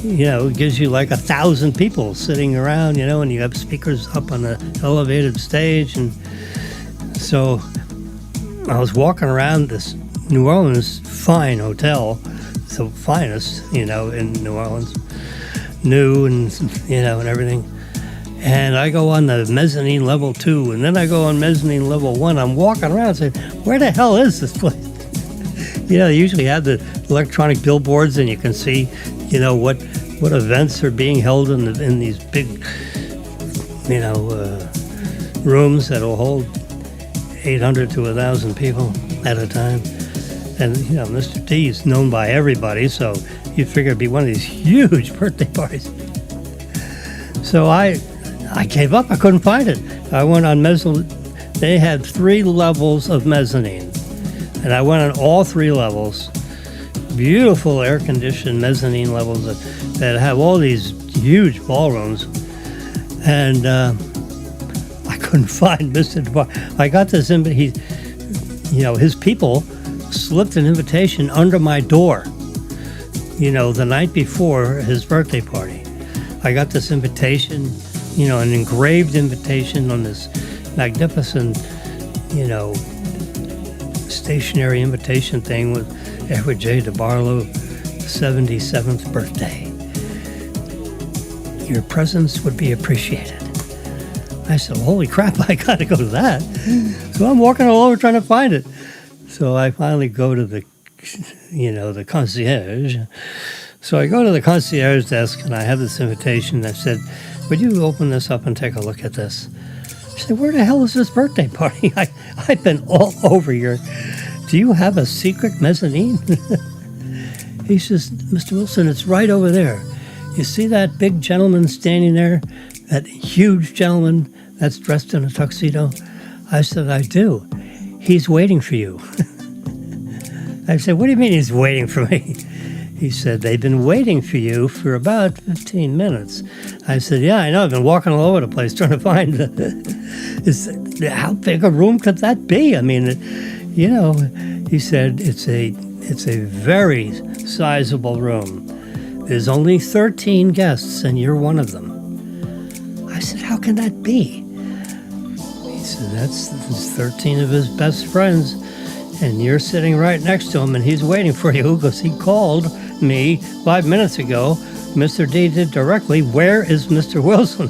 Speaker 1: it gives you like 1,000 people sitting around, and you have speakers up on the elevated stage. And so I was walking around this New Orleans fine hotel, the finest, in New Orleans, new and, and everything. And I go on the mezzanine level 2, and then I go on mezzanine level 1. I'm walking around saying, where the hell is this place? They usually have the electronic billboards, and you can see, what events are being held in these big, rooms that will hold 800 to 1,000 people at a time. And, Mr. D is known by everybody, so you figure it'd be one of these huge birthday parties. So I gave up. I couldn't find it. I went on mezzanine. They had 3 levels of mezzanine, and I went on all 3 levels. Beautiful air-conditioned mezzanine levels that have all these huge ballrooms. And I couldn't find Mr. DeBarlo. I got this invitation. His people slipped an invitation under my door, the night before his birthday party. I got this invitation, an engraved invitation on this magnificent, stationary invitation thing with Edward J. DeBarlo, 77th birthday. Your presence would be appreciated. I said, holy crap, I got to go to that. So I'm walking all over trying to find it. So I finally go to the concierge. So I go to the concierge desk, and I have this invitation that said, would you open this up and take a look at this? She said, where the hell is this birthday party? I've been all over your... Do you have a secret mezzanine? He says, Mr. Wilson, it's right over there. You see that big gentleman standing there? That huge gentleman that's dressed in a tuxedo? I said, I do. He's waiting for you. I said, what do you mean he's waiting for me? He said, they've been waiting for you for about 15 minutes. I said, yeah, I know. I've been walking all over the place trying to find how big a room could that be? I mean, he said, it's a very sizable room. There's only 13 guests, and you're one of them. I said, how can that be? He said, that's 13 of his best friends, and you're sitting right next to him, and he's waiting for you because he called me 5 minutes ago. Mr. D did directly, where is Mr. Wilson?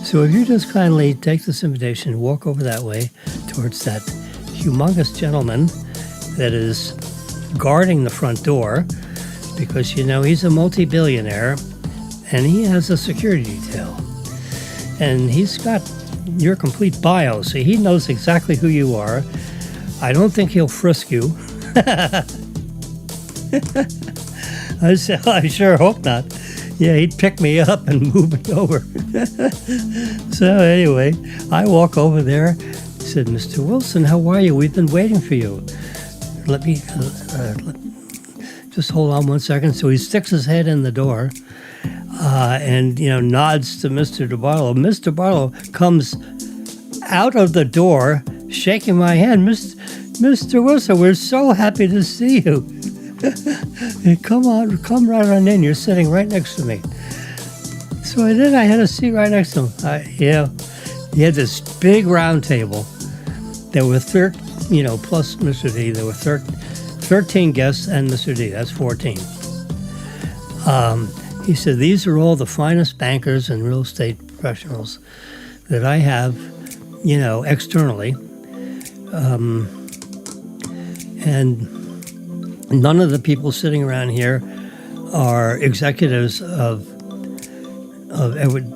Speaker 1: So if you just kindly take this invitation and walk over that way towards that humongous gentleman that is guarding the front door, because, he's a multi-billionaire, and he has a security detail. And he's got your complete bio, so he knows exactly who you are. I don't think he'll frisk you. I said, I sure hope not. Yeah, he'd pick me up and move me over. So anyway, I walk over there. He said, Mr. Wilson, how are you? We've been waiting for you. Let me just hold on 1 second. So he sticks his head in the door and, nods to Mr. DeBarlo. Mr. DeBarlo comes out of the door, shaking my hand. Mr. Wilson, we're so happy to see you. Come right on in. You're sitting right next to me. So then I had a seat right next to him. He had this big round table. There were plus Mr. D, there were 13 guests and Mr. D. That's 14. He said, these are all the finest bankers and real estate professionals that I have, externally. And none of the people sitting around here are executives of Edward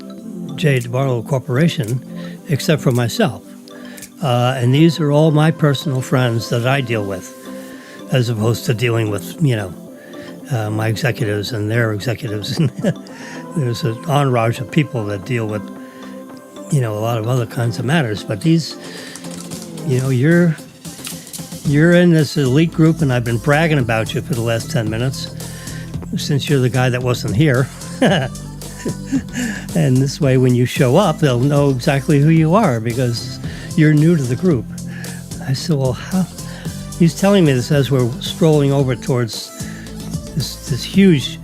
Speaker 1: J. DeBarlo Corporation, except for myself. And these are all my personal friends that I deal with, as opposed to dealing with, my executives and their executives. There's an entourage of people that deal with, a lot of other kinds of matters. But these, you're you're in this elite group, and I've been bragging about you for the last 10 minutes, since you're the guy that wasn't here. And this way, when you show up, they'll know exactly who you are because you're new to the group. I said, well, how? He's telling me this as we're strolling over towards this huge,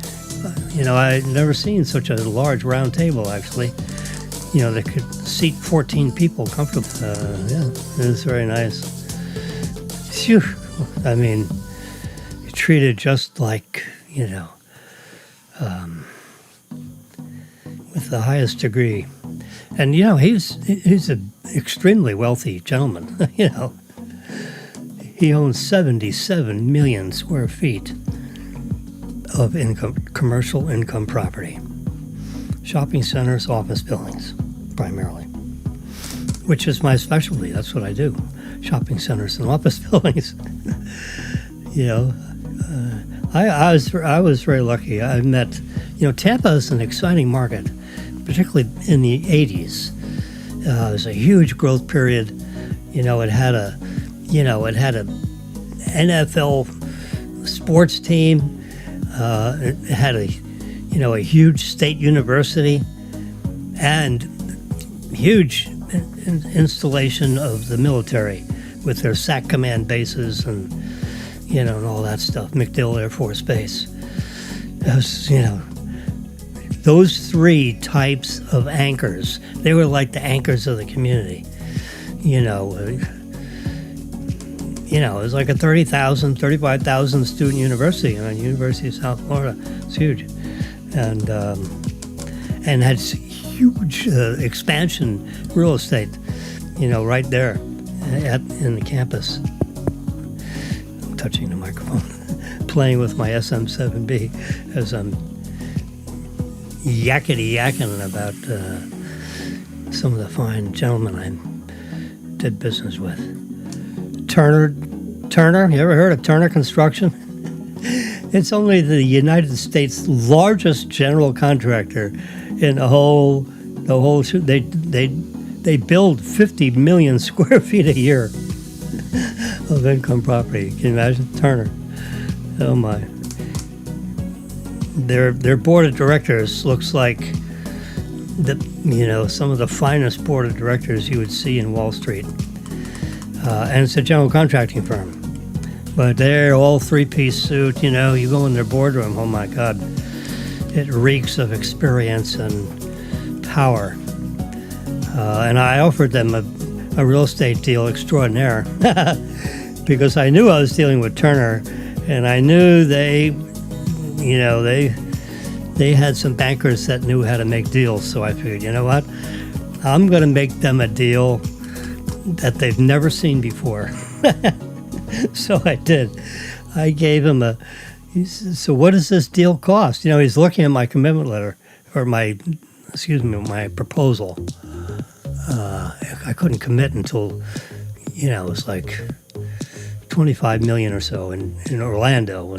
Speaker 1: I'd never seen such a large round table, actually, that could seat 14 people comfortably. Yeah, it was very nice. Phew. I mean, treated just like, with the highest degree. And, he's an extremely wealthy gentleman, He owns 77 million square feet of commercial income property. Shopping centers, office buildings, primarily. Which is my specialty. That's what I do. Shopping centers and office buildings. I was very lucky. I met, Tampa is an exciting market, particularly in the 80s. It was a huge growth period. It had a NFL sports team. It had a huge state university and huge installation of the military with their SAC command bases and all that stuff. MacDill Air Force Base. Those three types of anchors, they were like the anchors of the community. It was like a 35,000 student university, University of South Florida. It's huge. And had huge expansion real estate, right there in the campus. I'm touching the microphone, playing with my SM7B as I'm yakking about some of the fine gentlemen I did business with. Turner, you ever heard of Turner Construction? It's only the United States' largest general contractor in the whole. They build 50 million square feet a year of income property. Can you imagine? Turner. Oh my. Their board of directors looks like some of the finest board of directors you would see in Wall Street. And it's a general contracting firm. But they're all three-piece suit, you go in their boardroom, oh my God. It reeks of experience and power. And I offered them a real estate deal extraordinaire because I knew I was dealing with Turner, and I knew they had some bankers that knew how to make deals. So I figured, you know what? I'm going to make them a deal that they've never seen before. So I did. I gave him he said, so what does this deal cost? He's looking at my commitment letter, or my proposal. I couldn't commit until, it was like $25 million or so in Orlando.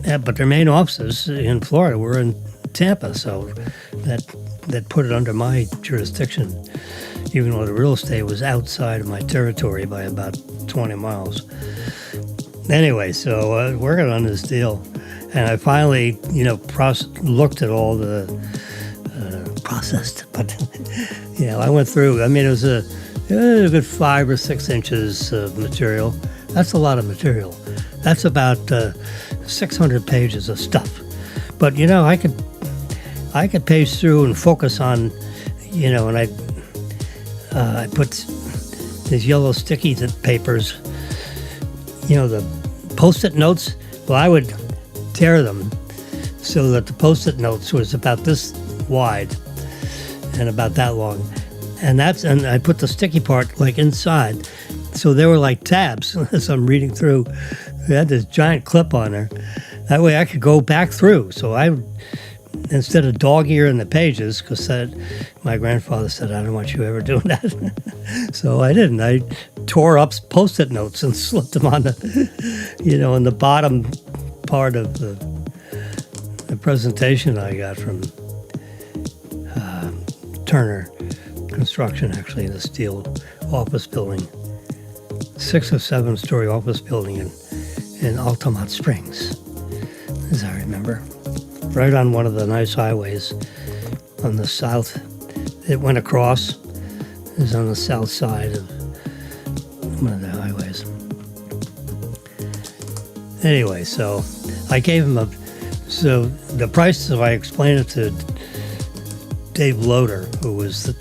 Speaker 1: But their main offices in Florida were in Tampa, so that put it under my jurisdiction, even though the real estate was outside of my territory by about 20 miles. Anyway, so I was working on this deal, and I finally, looked at all the processed, but, I went through. It was a good 5 or 6 inches of material. That's a lot of material. That's about 600 pages of stuff. But, I could page through and focus on, and I put these yellow sticky papers, the Post-it notes. Well, I would tear them so that the Post-it notes was about this wide and about that long. And I put the sticky part like inside. So they were like tabs as I'm reading through. They had this giant clip on there. That way I could go back through. So instead of dog-earing the pages, because my grandfather said, I don't want you ever doing that. So I didn't. I tore up Post-it notes and slipped them on the, in the bottom part of the presentation I got from Turner Construction, actually, in the steel office building. 6 or 7 story office building in Altamont Springs, as I remember, right on one of the nice highways on the south. It went across. It was on the south side of one of the highways. Anyway, so I gave him so the price, if I explained it to Dave Loader, who was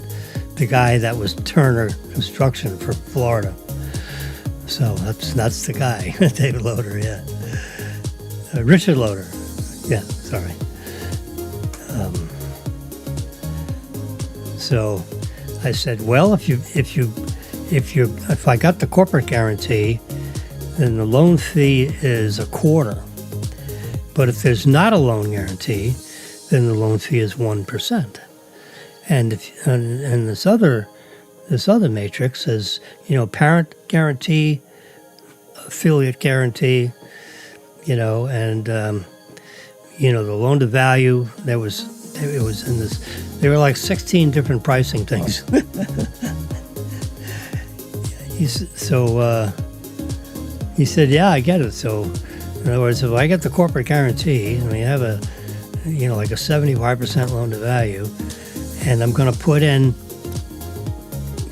Speaker 1: the guy that was Turner Construction for Florida. So that's the guy, David Loader, yeah. Richard Loader, yeah, sorry. So I said, well, if I got the corporate guarantee, then the loan fee is 1/4. But if there's not a loan guarantee, then the loan fee is 1%. And this other matrix is, parent guarantee, affiliate guarantee, and the loan to value. It was in this. There were like 16 different pricing things. He said, yeah, I get it. So, in other words, if I get the corporate guarantee and we have like a 75% loan to value, and I'm going to put in,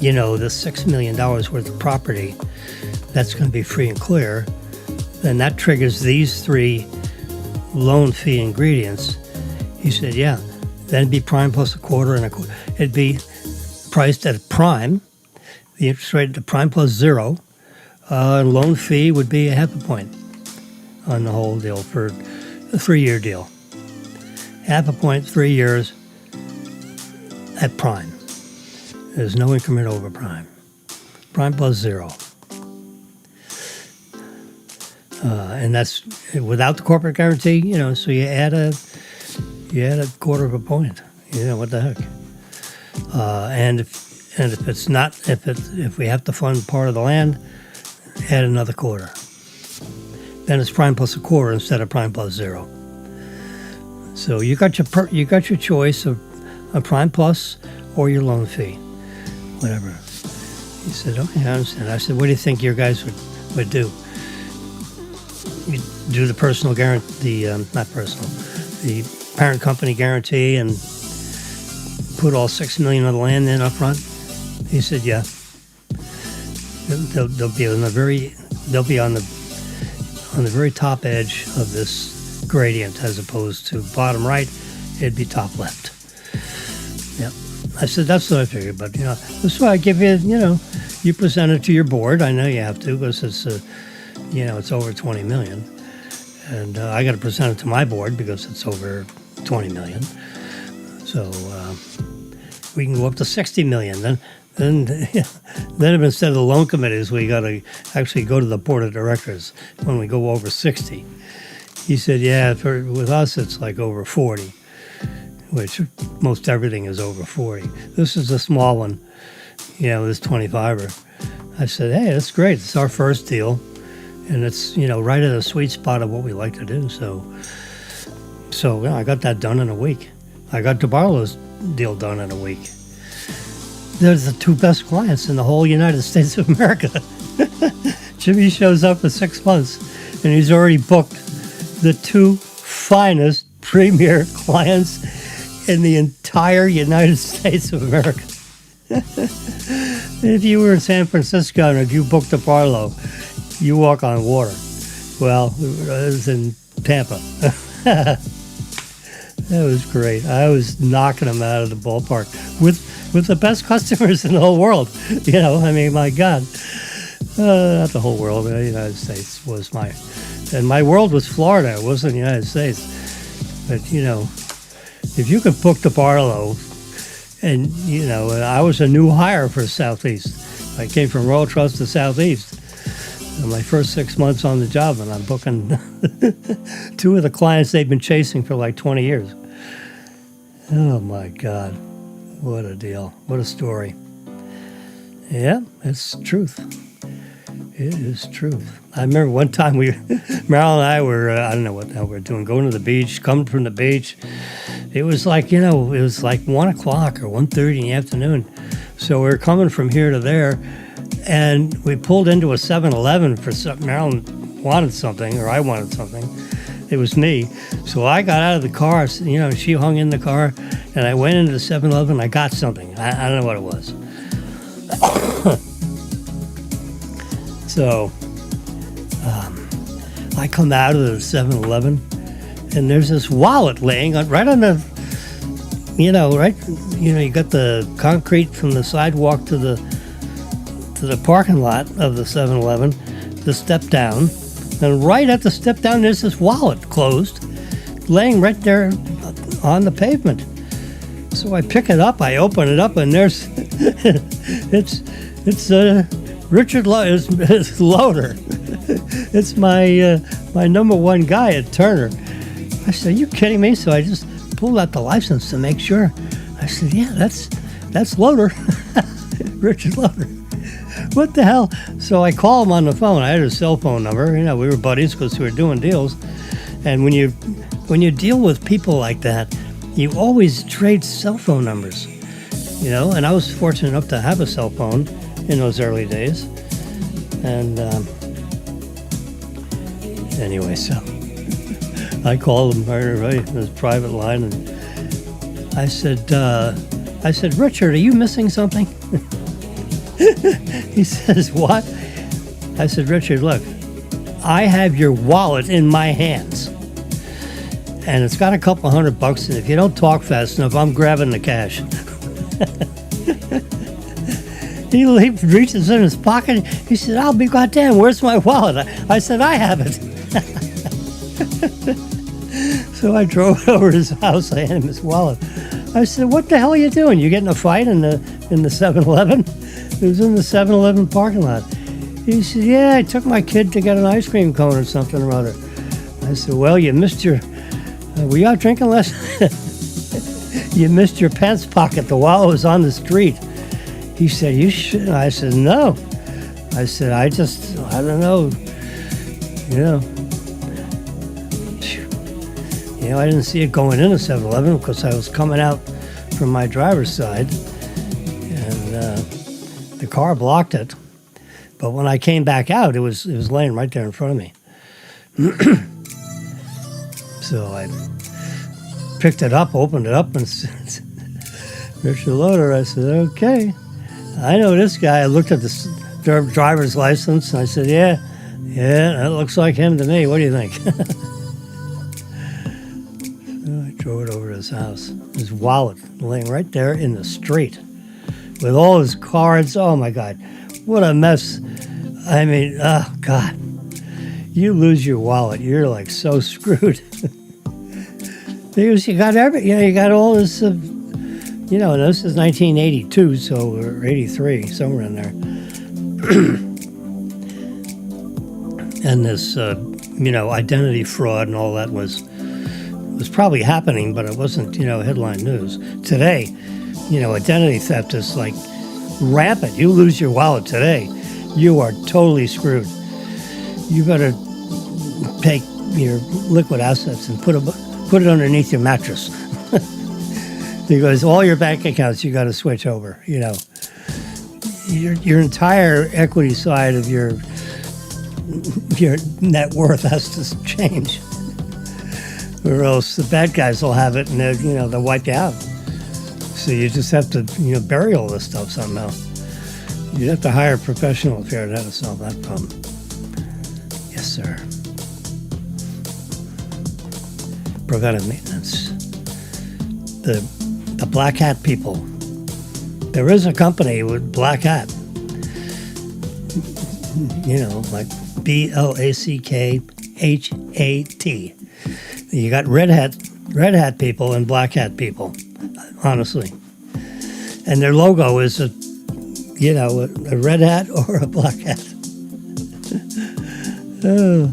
Speaker 1: the $6 million worth of property, that's going to be free and clear, then that triggers these 3 loan fee ingredients. He said, yeah, then it'd be prime plus 1/4 and 1/4. It'd be priced at prime, the interest rate at prime plus 0. Loan fee would be 0.5 point on the whole deal for a 3-year deal. 0.5 point, 3 years at prime. There's no increment over prime. Prime plus 0. And that's without the corporate guarantee, so you add a 1/4 point. What the heck? And if it's not, if we have to fund part of the land, add another 1/4. Then it's prime plus 1/4 instead of prime plus 0. So you got your choice of a prime plus or your loan fee, whatever. He said, okay, I understand. I said, what do you think your guys would do? You do the personal guarantee, the parent company guarantee, and put all $6 million of the land in up front? He said, yeah. They'll be on the very top edge of this gradient, as opposed to bottom right, it'd be top left. Yep. I said, that's what I figured, but that's why I give you, you present it to your board. I know you have to, because it's it's over 20 million, and I got to present it to my board because it's over 20 million. So we can go up to 60 million. Then instead of the loan committees, we got to actually go to the board of directors when we go over 60. He said, yeah, with us it's like over 40, which most everything is over 40. This is a small one, this 25er. I said, hey, that's great. It's our first deal, and it's right at a sweet spot of what we like to do. So I got that done in a week. I got DeBarlo's deal done in a week. They're the 2 best clients in the whole United States of America. Jimmy shows up for 6 months, and he's already booked the 2 finest premier clients in the entire United States of America. If you were in San Francisco and if you booked a Barlow, you walk on water. Well, it was in Tampa. That was great. I was knocking them out of the ballpark with the best customers in the whole world. My God. Not the whole world, the United States was and my world was Florida. It wasn't the United States. But, if you could book the Barlow, and, I was a new hire for Southeast. I came from Royal Trust to Southeast. In my first 6 months on the job, and I'm booking 2 of the clients they've been chasing for like 20 years. Oh my God. What a deal. What a story. Yeah, it's truth. It is truth. I remember one time Marilyn and I were, I don't know what the hell we were doing, going to the beach, coming from the beach. It was like, it was like 1 o'clock or 1:30 in the afternoon. So we were coming from here to there, And we pulled into a 7-Eleven for something. Marilyn wanted something, or I wanted something. It was me. So I got out of the car, she hung in the car, and I went into the 7-Eleven. I got something. I don't know what it was. So I come out of the 7-Eleven, and there's this wallet laying right on the, you got the concrete from the sidewalk to the parking lot of the 7-Eleven, the step down, and right at the step down there's this wallet closed, laying right there on the pavement. So I pick it up, I open it up, and there's it's Richard it's Loader. It's my number one guy at Turner. I said, "Are you kidding me?" So I just pulled out the license to make sure. I said, "Yeah, that's Loader, Richard Loader." What the hell? So I call him on the phone. I had his cell phone number. We were buddies because we were doing deals. And when you deal with people like that, you always trade cell phone numbers. And I was fortunate enough to have a cell phone in those early days. And anyway, so I called him right in his private line, and I said, "Richard, are you missing something?" He says, "What?" I said, "Richard, look, I have your wallet in my hands, and it's got a couple $100, and if you don't talk fast enough, I'm grabbing the cash." He reaches in his pocket. He said, "I'll be goddamn, where's my wallet?" I said, "I have it." So I drove over to his house. I handed him his wallet. I said, "What the hell are you doing? You getting in a fight in the 7-Eleven?" It was in the 7-Eleven parking lot. He said, "Yeah, I took my kid to get an ice cream cone or something or other." I said, "Well, you missed your... were you out drinking last night?" "You missed your pants pocket. The wallet was on the street." He said, "You should..." I said, "No." I said, I don't know. I didn't see it going in a 7-Eleven because I was coming out from my driver's side, and the car blocked it. But when I came back out, it was laying right there in front of me. So I picked it up, opened it up, and said, "Richard Loader." I said, "Okay, I know this guy." I looked at the driver's license, and I said, yeah, that looks like him to me. What do you think?" So I drove it over to his house. His wallet laying right there in the street with all his cards. Oh, my God. What a mess. I mean, oh, God. You lose your wallet, you're like so screwed. Because you got you got all this, and this is 1982, so, or 83, somewhere in there. And this, identity fraud and all that was probably happening, but it wasn't, headline news. Today, identity theft is like rampant. You lose your wallet today, you are totally screwed. You better take your liquid assets and put it underneath your mattress. Because all your bank accounts you got to switch over. Your entire equity side of your net worth has to change, or else the bad guys will have it and they'll wipe you out. So you just have to bury all this stuff somehow. You'd have to hire a professional if you had to solve that problem. Yes, sir. Preventive maintenance. The black hat people. There is a company with black hat. Like BLACKHAT. You got red hat people and black hat people, honestly. And their logo is a red hat or a black hat. A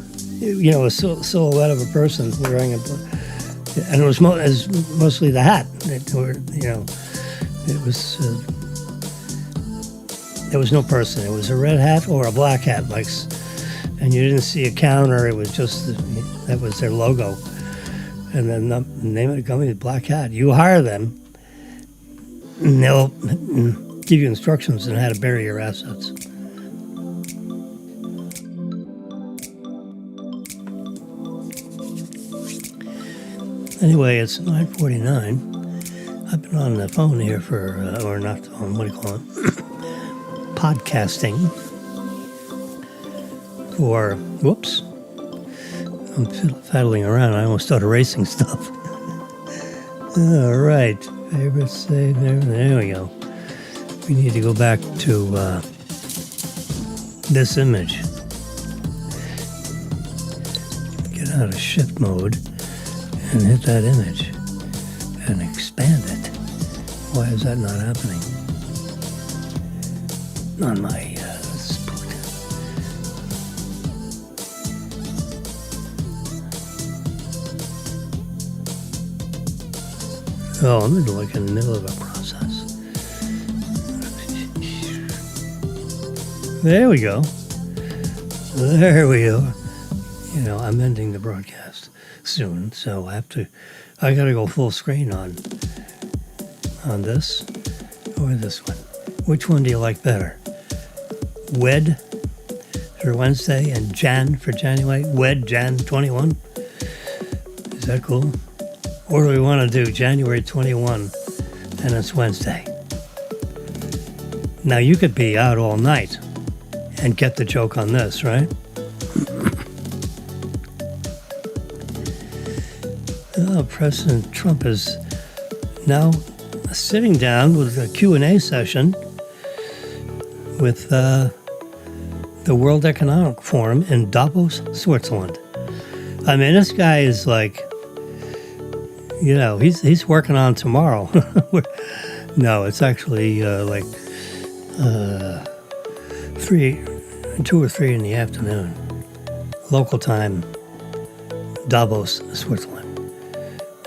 Speaker 1: silhouette of a person wearing a, and it was mostly the hat. There was no person. It was a red hat or a black hat, and you didn't see a counter. It was just that was their logo, and then the name of the company is Black Hat. You hire them, and they'll give you instructions on how to bury your assets. Anyway, it's 9:49. I've been on the phone here for, or not the phone, what do you call it? Podcasting for, whoops. I'm fiddling around. I almost started erasing stuff. All right. Favorite save. There we go. We need to go back to this image. Get out of shift mode and hit that image and expand it. Why is that not happening? On my spot. Oh, I'm like in the middle of a process. There we go. There we are. You know, I'm ending the broadcast soon, so I gotta go full screen on this or this one. Which one do you like better? WED for Wednesday and Jan for January? WED Jan 21? Is that cool? Or do we want to do January 21 and it's Wednesday? Now you could be out all night and get the joke on this, right? President Trump is now sitting down with a Q&A session with the World Economic Forum in Davos, Switzerland. I mean, this guy is like, you know, he's working on tomorrow. No, it's actually like 2 or 3 in the afternoon, local time, Davos, Switzerland.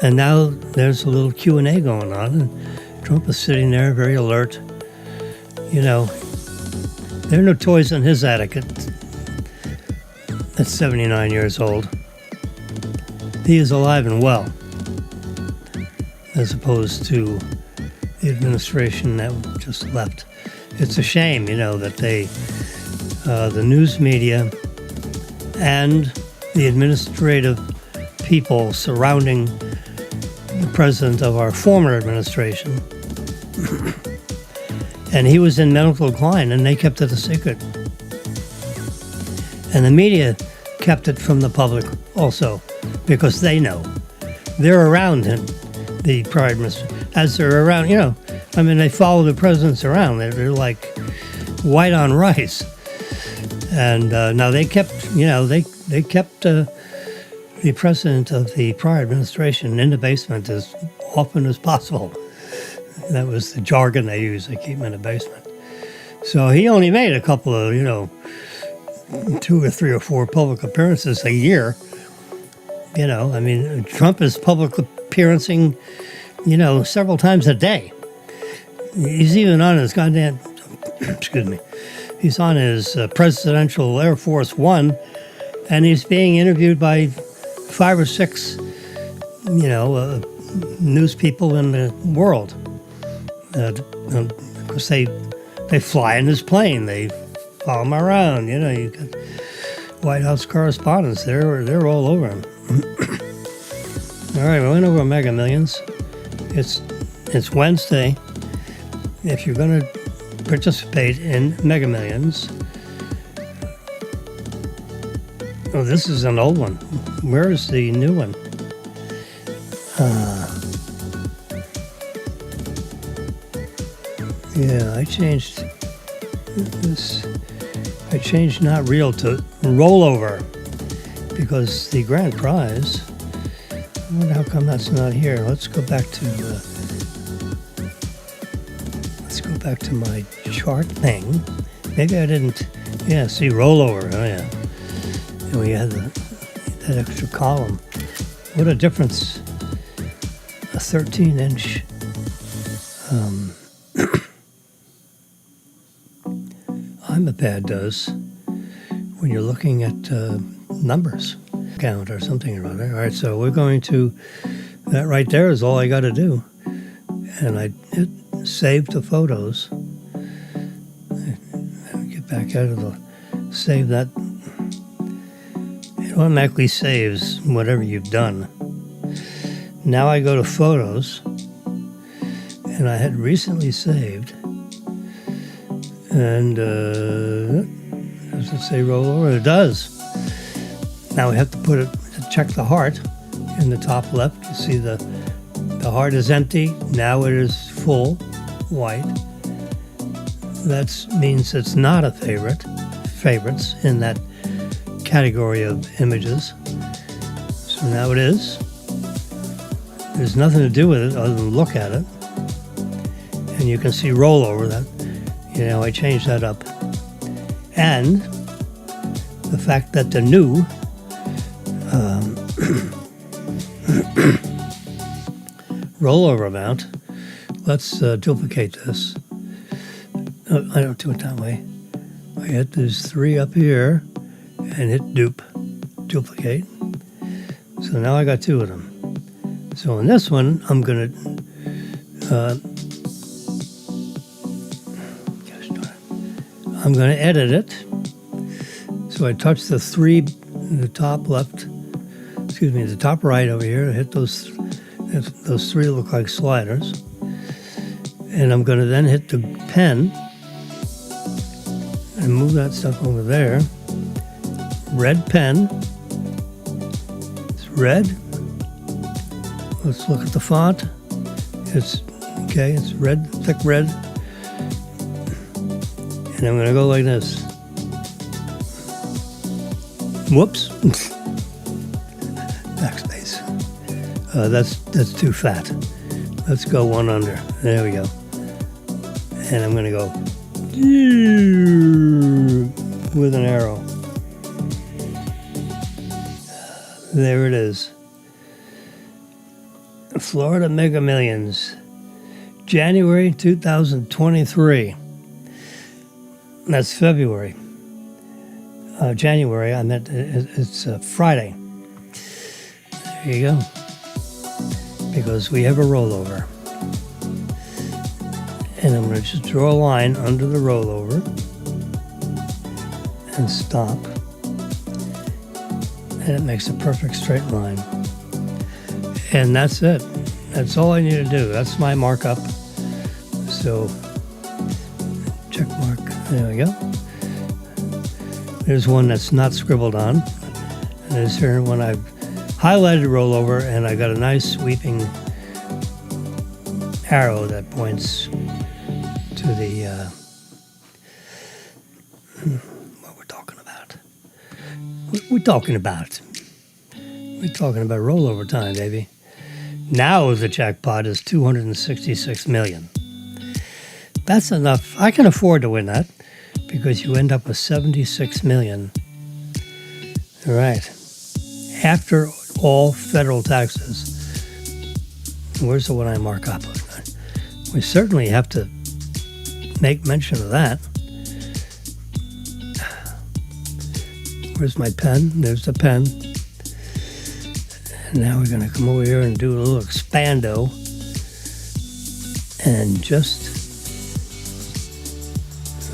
Speaker 1: And now there's a little Q&A going on, and Trump is sitting there very alert. You know, there are no toys in his attic at 79 years old. He is alive and well, as opposed to the administration that just left. It's a shame, you know, that the news media and the administrative people surrounding the president of our former administration, and he was in medical decline, and they kept it a secret. And the media kept it from the public also, because they know. They're around him, the prior administration, as they're around, you know, I mean, they follow the presidents around. They're like white on rice. And now they kept, you know, they kept the president of the prior administration in the basement as often as possible. That was the jargon they used. They keep him in the basement. So he only made a couple of, you know, 2 or 3 or 4 public appearances a year. You know, I mean, Trump is public appearancing, you know, several times a day. He's even on his goddamn, excuse me, he's on his presidential Air Force One, and he's being interviewed by 5 or 6, you know, news people in the world. Because they fly in his plane, they follow him around. You know, you got White House correspondents. They're all over him. All right, we went over Mega Millions. It's Wednesday. If you're going to participate in Mega Millions, oh, this is an old one. Where is the new one? Yeah, I changed this. I changed not real to rollover because the grand prize. I wonder how come that's not here. Let's go back to my chart thing. Maybe I didn't. Yeah, see rollover. Oh yeah. And we had that extra column. What a difference a 13-inch iPad does when you're looking at numbers count or something or other. All right, so we're going to, that right there is all I got to do. And I hit save to photos. Get back out of the save that. It automatically saves whatever you've done. Now I go to Photos, and I had recently saved, and does it say rollover? It does. Now we have to put it, to check the heart in the top left. You see the heart is empty. Now it is full, white. That means it's not a favorites in that category of images. So now it is. There's nothing to do with it other than look at it. And you can see rollover that, I changed that up. And the fact that the new rollover amount, let's duplicate this. No, I don't do it that way. I hit these 3 up here and hit duplicate. So now I got 2 of them. So in this one, I'm going to edit it. So I touch the 3 in the top left, the top right over here. I hit those 3 look like sliders. And I'm going to then hit the pen and move that stuff over there. Red pen. It's red. Let's look at the font. It's red, thick red. And I'm going to go like this. Whoops. Backspace. That's too fat. Let's go one under. There we go. And I'm going to go with an arrow. There it is. Florida Mega Millions, January 2023. That's February. January, I meant it's Friday. There you go. Because we have a rollover. And I'm going to just draw a line under the rollover and stop. And it makes a perfect straight line. And that's it. That's all I need to do. That's my markup. So, check mark. There we go. There's one that's not scribbled on. And there's here one I've highlighted rollover, and I got a nice sweeping arrow that points to the what we're talking about. We're talking about rollover time, baby. Now the jackpot is 266 million. That's enough. I can afford to win that because you end up with 76 million. All right. After all federal taxes. Where's the one I mark up? We certainly have to make mention of that. Where's my pen? There's the pen. And now we're going to come over here and do a little expando. And just...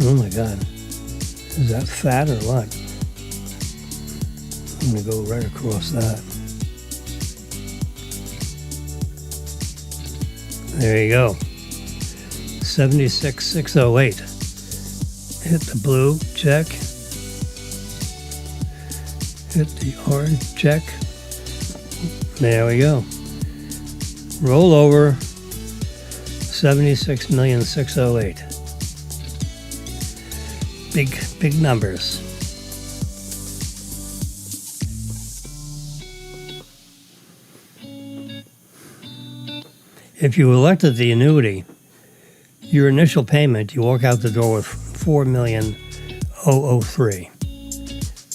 Speaker 1: Oh my God. Is that fat or what? I'm going to go right across that. There you go. 76,608. Hit the blue, check. Hit the orange, check. There we go. Roll over 76,608,000. Big numbers. If you elected the annuity, your initial payment, you walk out the door with 4,000,003.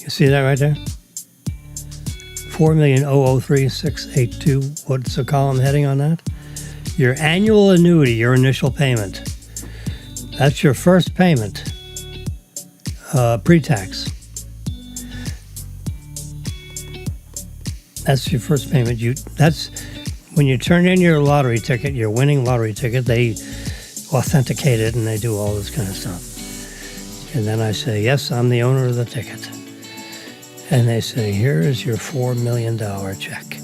Speaker 1: You see that right there? 4,003,682. What's the column heading on that? Your annual annuity, your initial payment. That's your first payment, pre-tax. That's your first payment. That's when you turn in your lottery ticket, your winning lottery ticket. They authenticate it and they do all this kind of stuff. And then I say, yes, I'm the owner of the ticket. And they say, here is your $4 million check.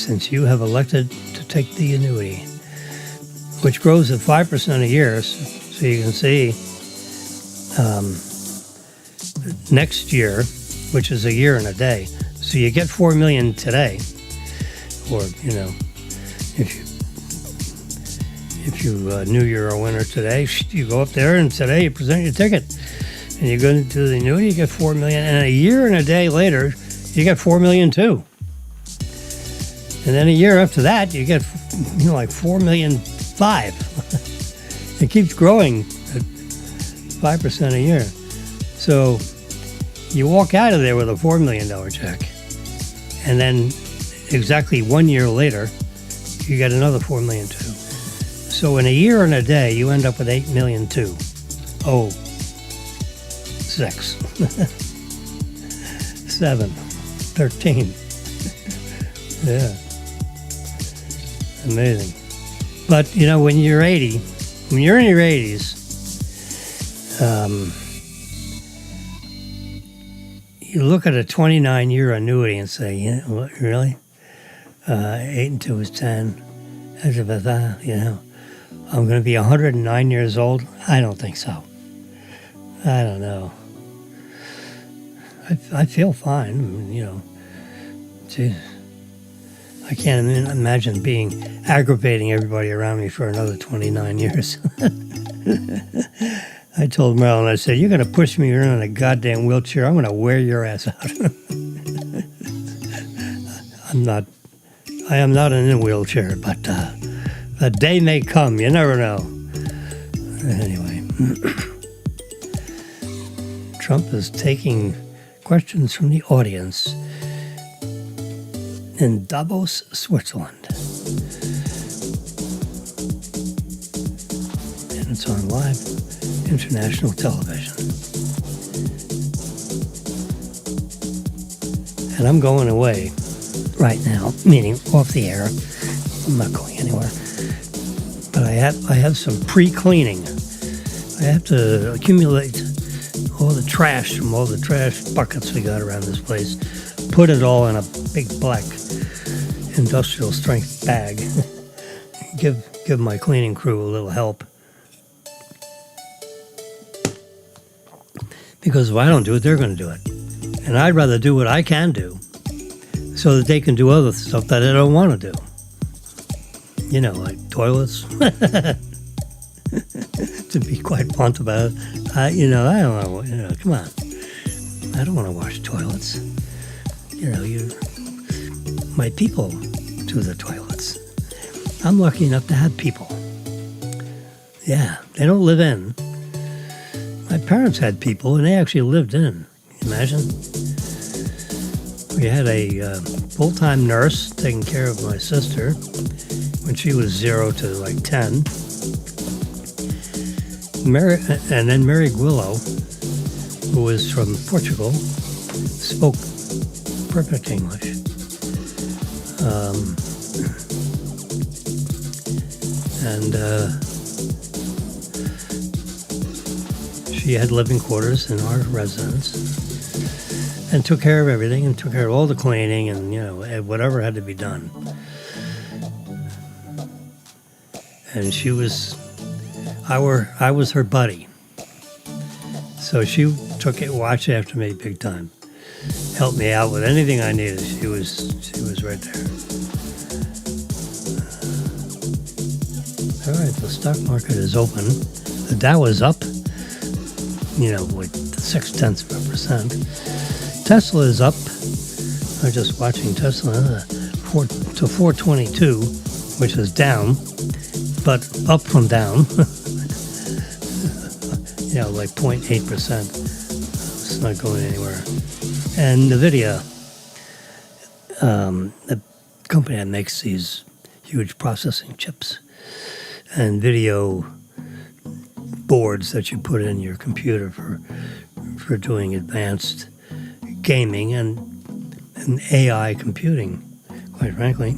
Speaker 1: since you have elected to take the annuity, which grows at 5% a year. So you can see next year, which is a year and a day. So you get $4 million today, or if you knew you're a winner today, you go up there and today you present your ticket, and you go into the annuity, you get $4 million, and a year and a day later, you get $4 million too. And then a year after that, you get like $4.5 million. It keeps growing at 5% a year. So you walk out of there with a $4 million check, and then exactly 1 year later, you get another $4 million too. So in a year and a day, you end up with $8 million too. Oh, 6, 7, 13. Yeah. Amazing. But, when you're 80, when you're in your 80s, you look at a 29-year annuity and say, what, really? 8 and 2 is 10. I'm going to be 109 years old? I don't think so. I don't know. I feel fine, Geez. I can't imagine aggravating everybody around me for another 29 years. I told Marilyn, I said, you're going to push me around in a goddamn wheelchair. I'm going to wear your ass out. I am not in a wheelchair, but a day may come. You never know. Anyway, Trump is taking questions from the audience in Davos, Switzerland. And it's on live international television. And I'm going away right now, meaning off the air. I'm not going anywhere. But I have some pre-cleaning. I have to accumulate all the trash from all the trash buckets we got around this place, put it all in a big black industrial strength bag. give my cleaning crew a little help. Because if I don't do it, they're going to do it. And I'd rather do what I can do so that they can do other stuff that I don't want to do. Like toilets. To be quite blunt about it. I don't want to, come on. I don't want to wash toilets. My people do the toilets. I'm lucky enough to have people. Yeah, they don't live in. My parents had people, and they actually lived in. Imagine. We had a full-time nurse taking care of my sister when she was 0 to like 10. And then Mary Guillo, who was from Portugal, spoke perfect English. She had living quarters in our residence and took care of everything and took care of all the cleaning and, whatever had to be done. And I was her buddy. So she took it, watched after me big time. Helped me out with anything I needed. She was right there. All right, the stock market is open. The Dow is up, like 0.6%. Tesla is up. I'm just watching Tesla to 422, which is down, but up from down. Like 0.8%. It's not going anywhere. And NVIDIA, the company that makes these huge processing chips and video boards that you put in your computer for doing advanced gaming and AI computing, quite frankly.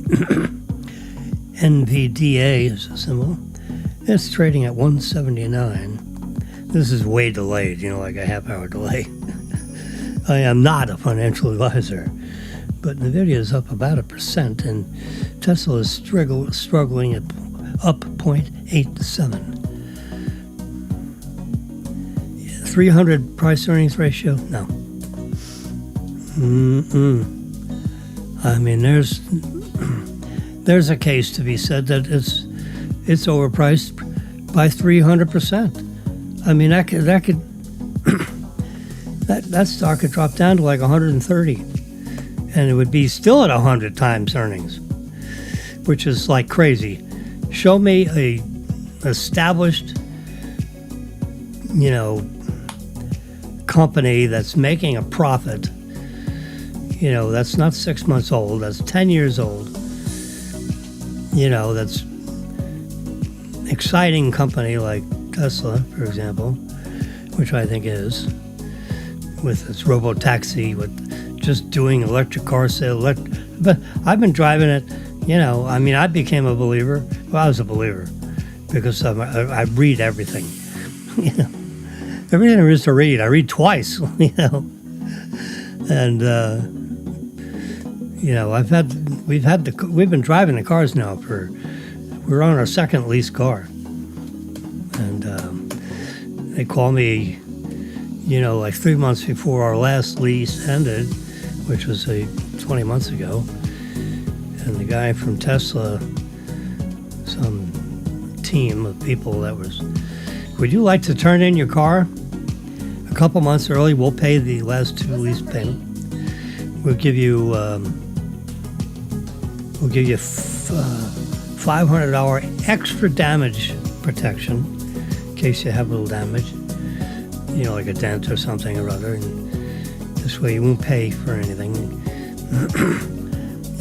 Speaker 1: NVDA is a symbol. It's trading at 179. This is way delayed, like a half-hour delay. I am not a financial advisor, but NVIDIA is up about 1%, and Tesla is struggling at up 0.87. 300 price earnings ratio? No. I mean, there's a case to be said that it's overpriced by 300%. I mean, that stock could drop down to like 130, and it would be still at 100 times earnings, which is like crazy. Show me a established, company that's making a profit, that's not 6 months old, that's 10 years old, that's exciting company like Tesla, for example, which I think is, with its robo-taxi, with just doing electric car sale. But I've been driving it, I became a believer. Well, I was a believer because I read everything, everything there is to read. I read twice, and we've been driving the cars now we're on our second lease car, and they call me, like 3 months before our last lease ended, which was 20 months ago, and the guy from Tesla, some team of people would you like to turn in your car a couple months early? We'll pay the last 2 lease payment. We'll give you $500 extra damage protection in case you have a little damage, like a dent or something or other, and this way you won't pay for anything.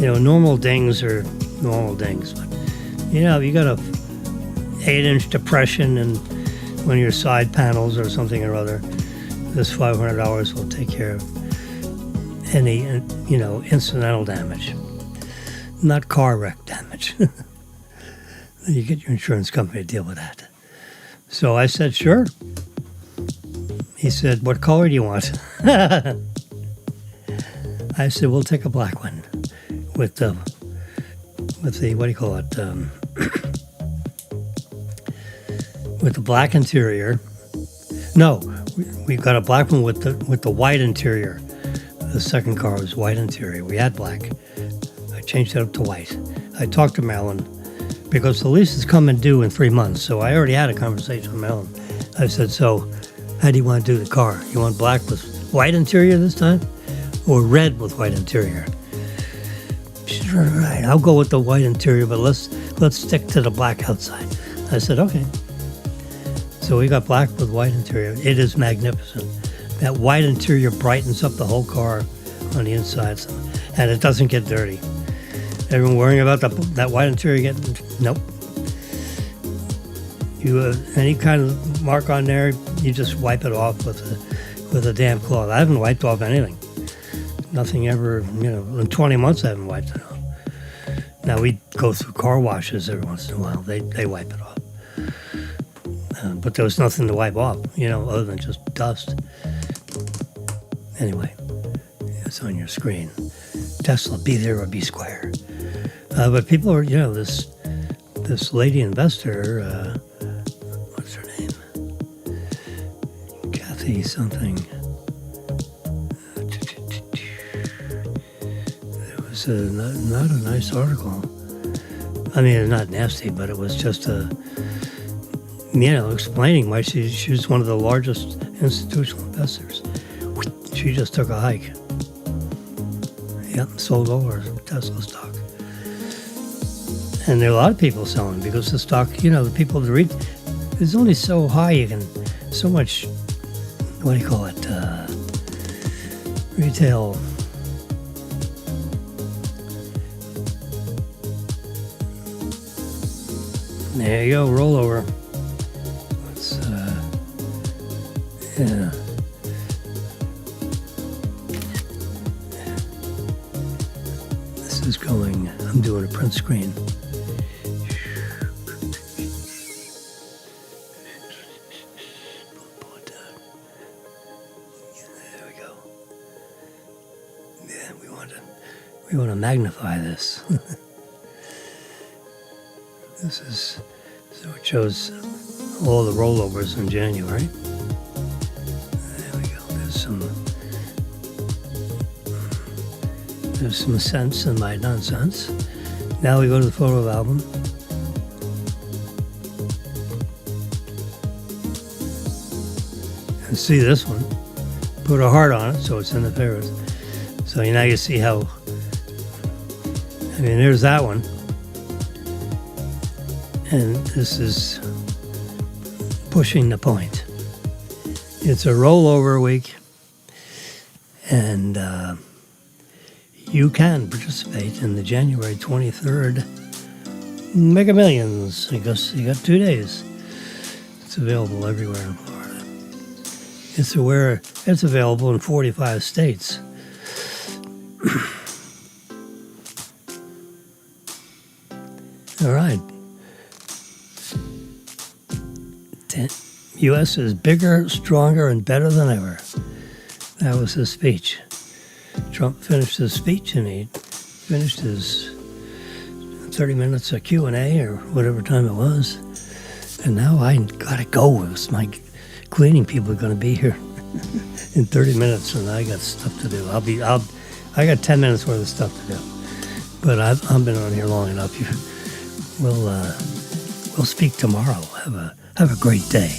Speaker 1: Normal dings are normal dings, but you got a 8-inch depression and one of your side panels or something or other, this $500 will take care of any, incidental damage, not car wreck damage. You get your insurance company to deal with that. So I said, sure. He said, what color do you want? I said, we'll take a black one with the what do you call it? With the black interior. No, we got a black one with the white interior. The second car was white interior. We had black. I changed it up to white. I talked to Marilyn because the lease is coming due in 3 months. So I already had a conversation with Marilyn. I said, so how do you want to do the car? You want black with white interior this time, or red with white interior? She said, all right, I'll go with the white interior, but let's stick to the black outside. I said, okay. So we got black with white interior. It is magnificent. That white interior brightens up the whole car on the inside, and it doesn't get dirty. Everyone worrying about that white interior getting, nope. You any kind of mark on there, you just wipe it off with a damp cloth. I haven't wiped off anything. Nothing ever, in 20 months I haven't wiped it off. Now we go through car washes every once in a while. They wipe it off. But there was nothing to wipe off, other than just dust. Anyway, it's on your screen. Tesla, be there or be square. But people are, this lady investor, what's her name? Kathy something. It was not a nice article. I mean, it's not nasty, but it was just explaining why she was one of the largest institutional investors. She just took a hike. Yep, sold all her Tesla stock. And there are a lot of people selling because the stock, the people that read, it's only so high so much, what do you call it, retail. There you go, rollover. Yeah. This is going, I'm doing a print screen. Pull it down. There we go. Yeah, we want to We want to magnify this. This is, so it shows all the rollovers in January. There we go. There's some sense in my nonsense. Now we go to the photo album. And see this one. Put a heart on it so it's in the favorites. So now you see how, I mean, there's that one. And this is pushing the point. It's a rollover week, and you can participate in the January 23rd Mega Millions. I guess you got 2 days. It's available everywhere in Florida. It's available in 45 states. All right. U.S. is bigger, stronger, and better than ever. That was his speech. Trump finished his speech, and he finished his 30 minutes of Q&A or whatever time it was. And now I gotta go. My cleaning people are gonna be here in 30 minutes, and I got stuff to do. I got 10 minutes worth of stuff to do. But I've been on here long enough. We'll speak tomorrow. Have a great day.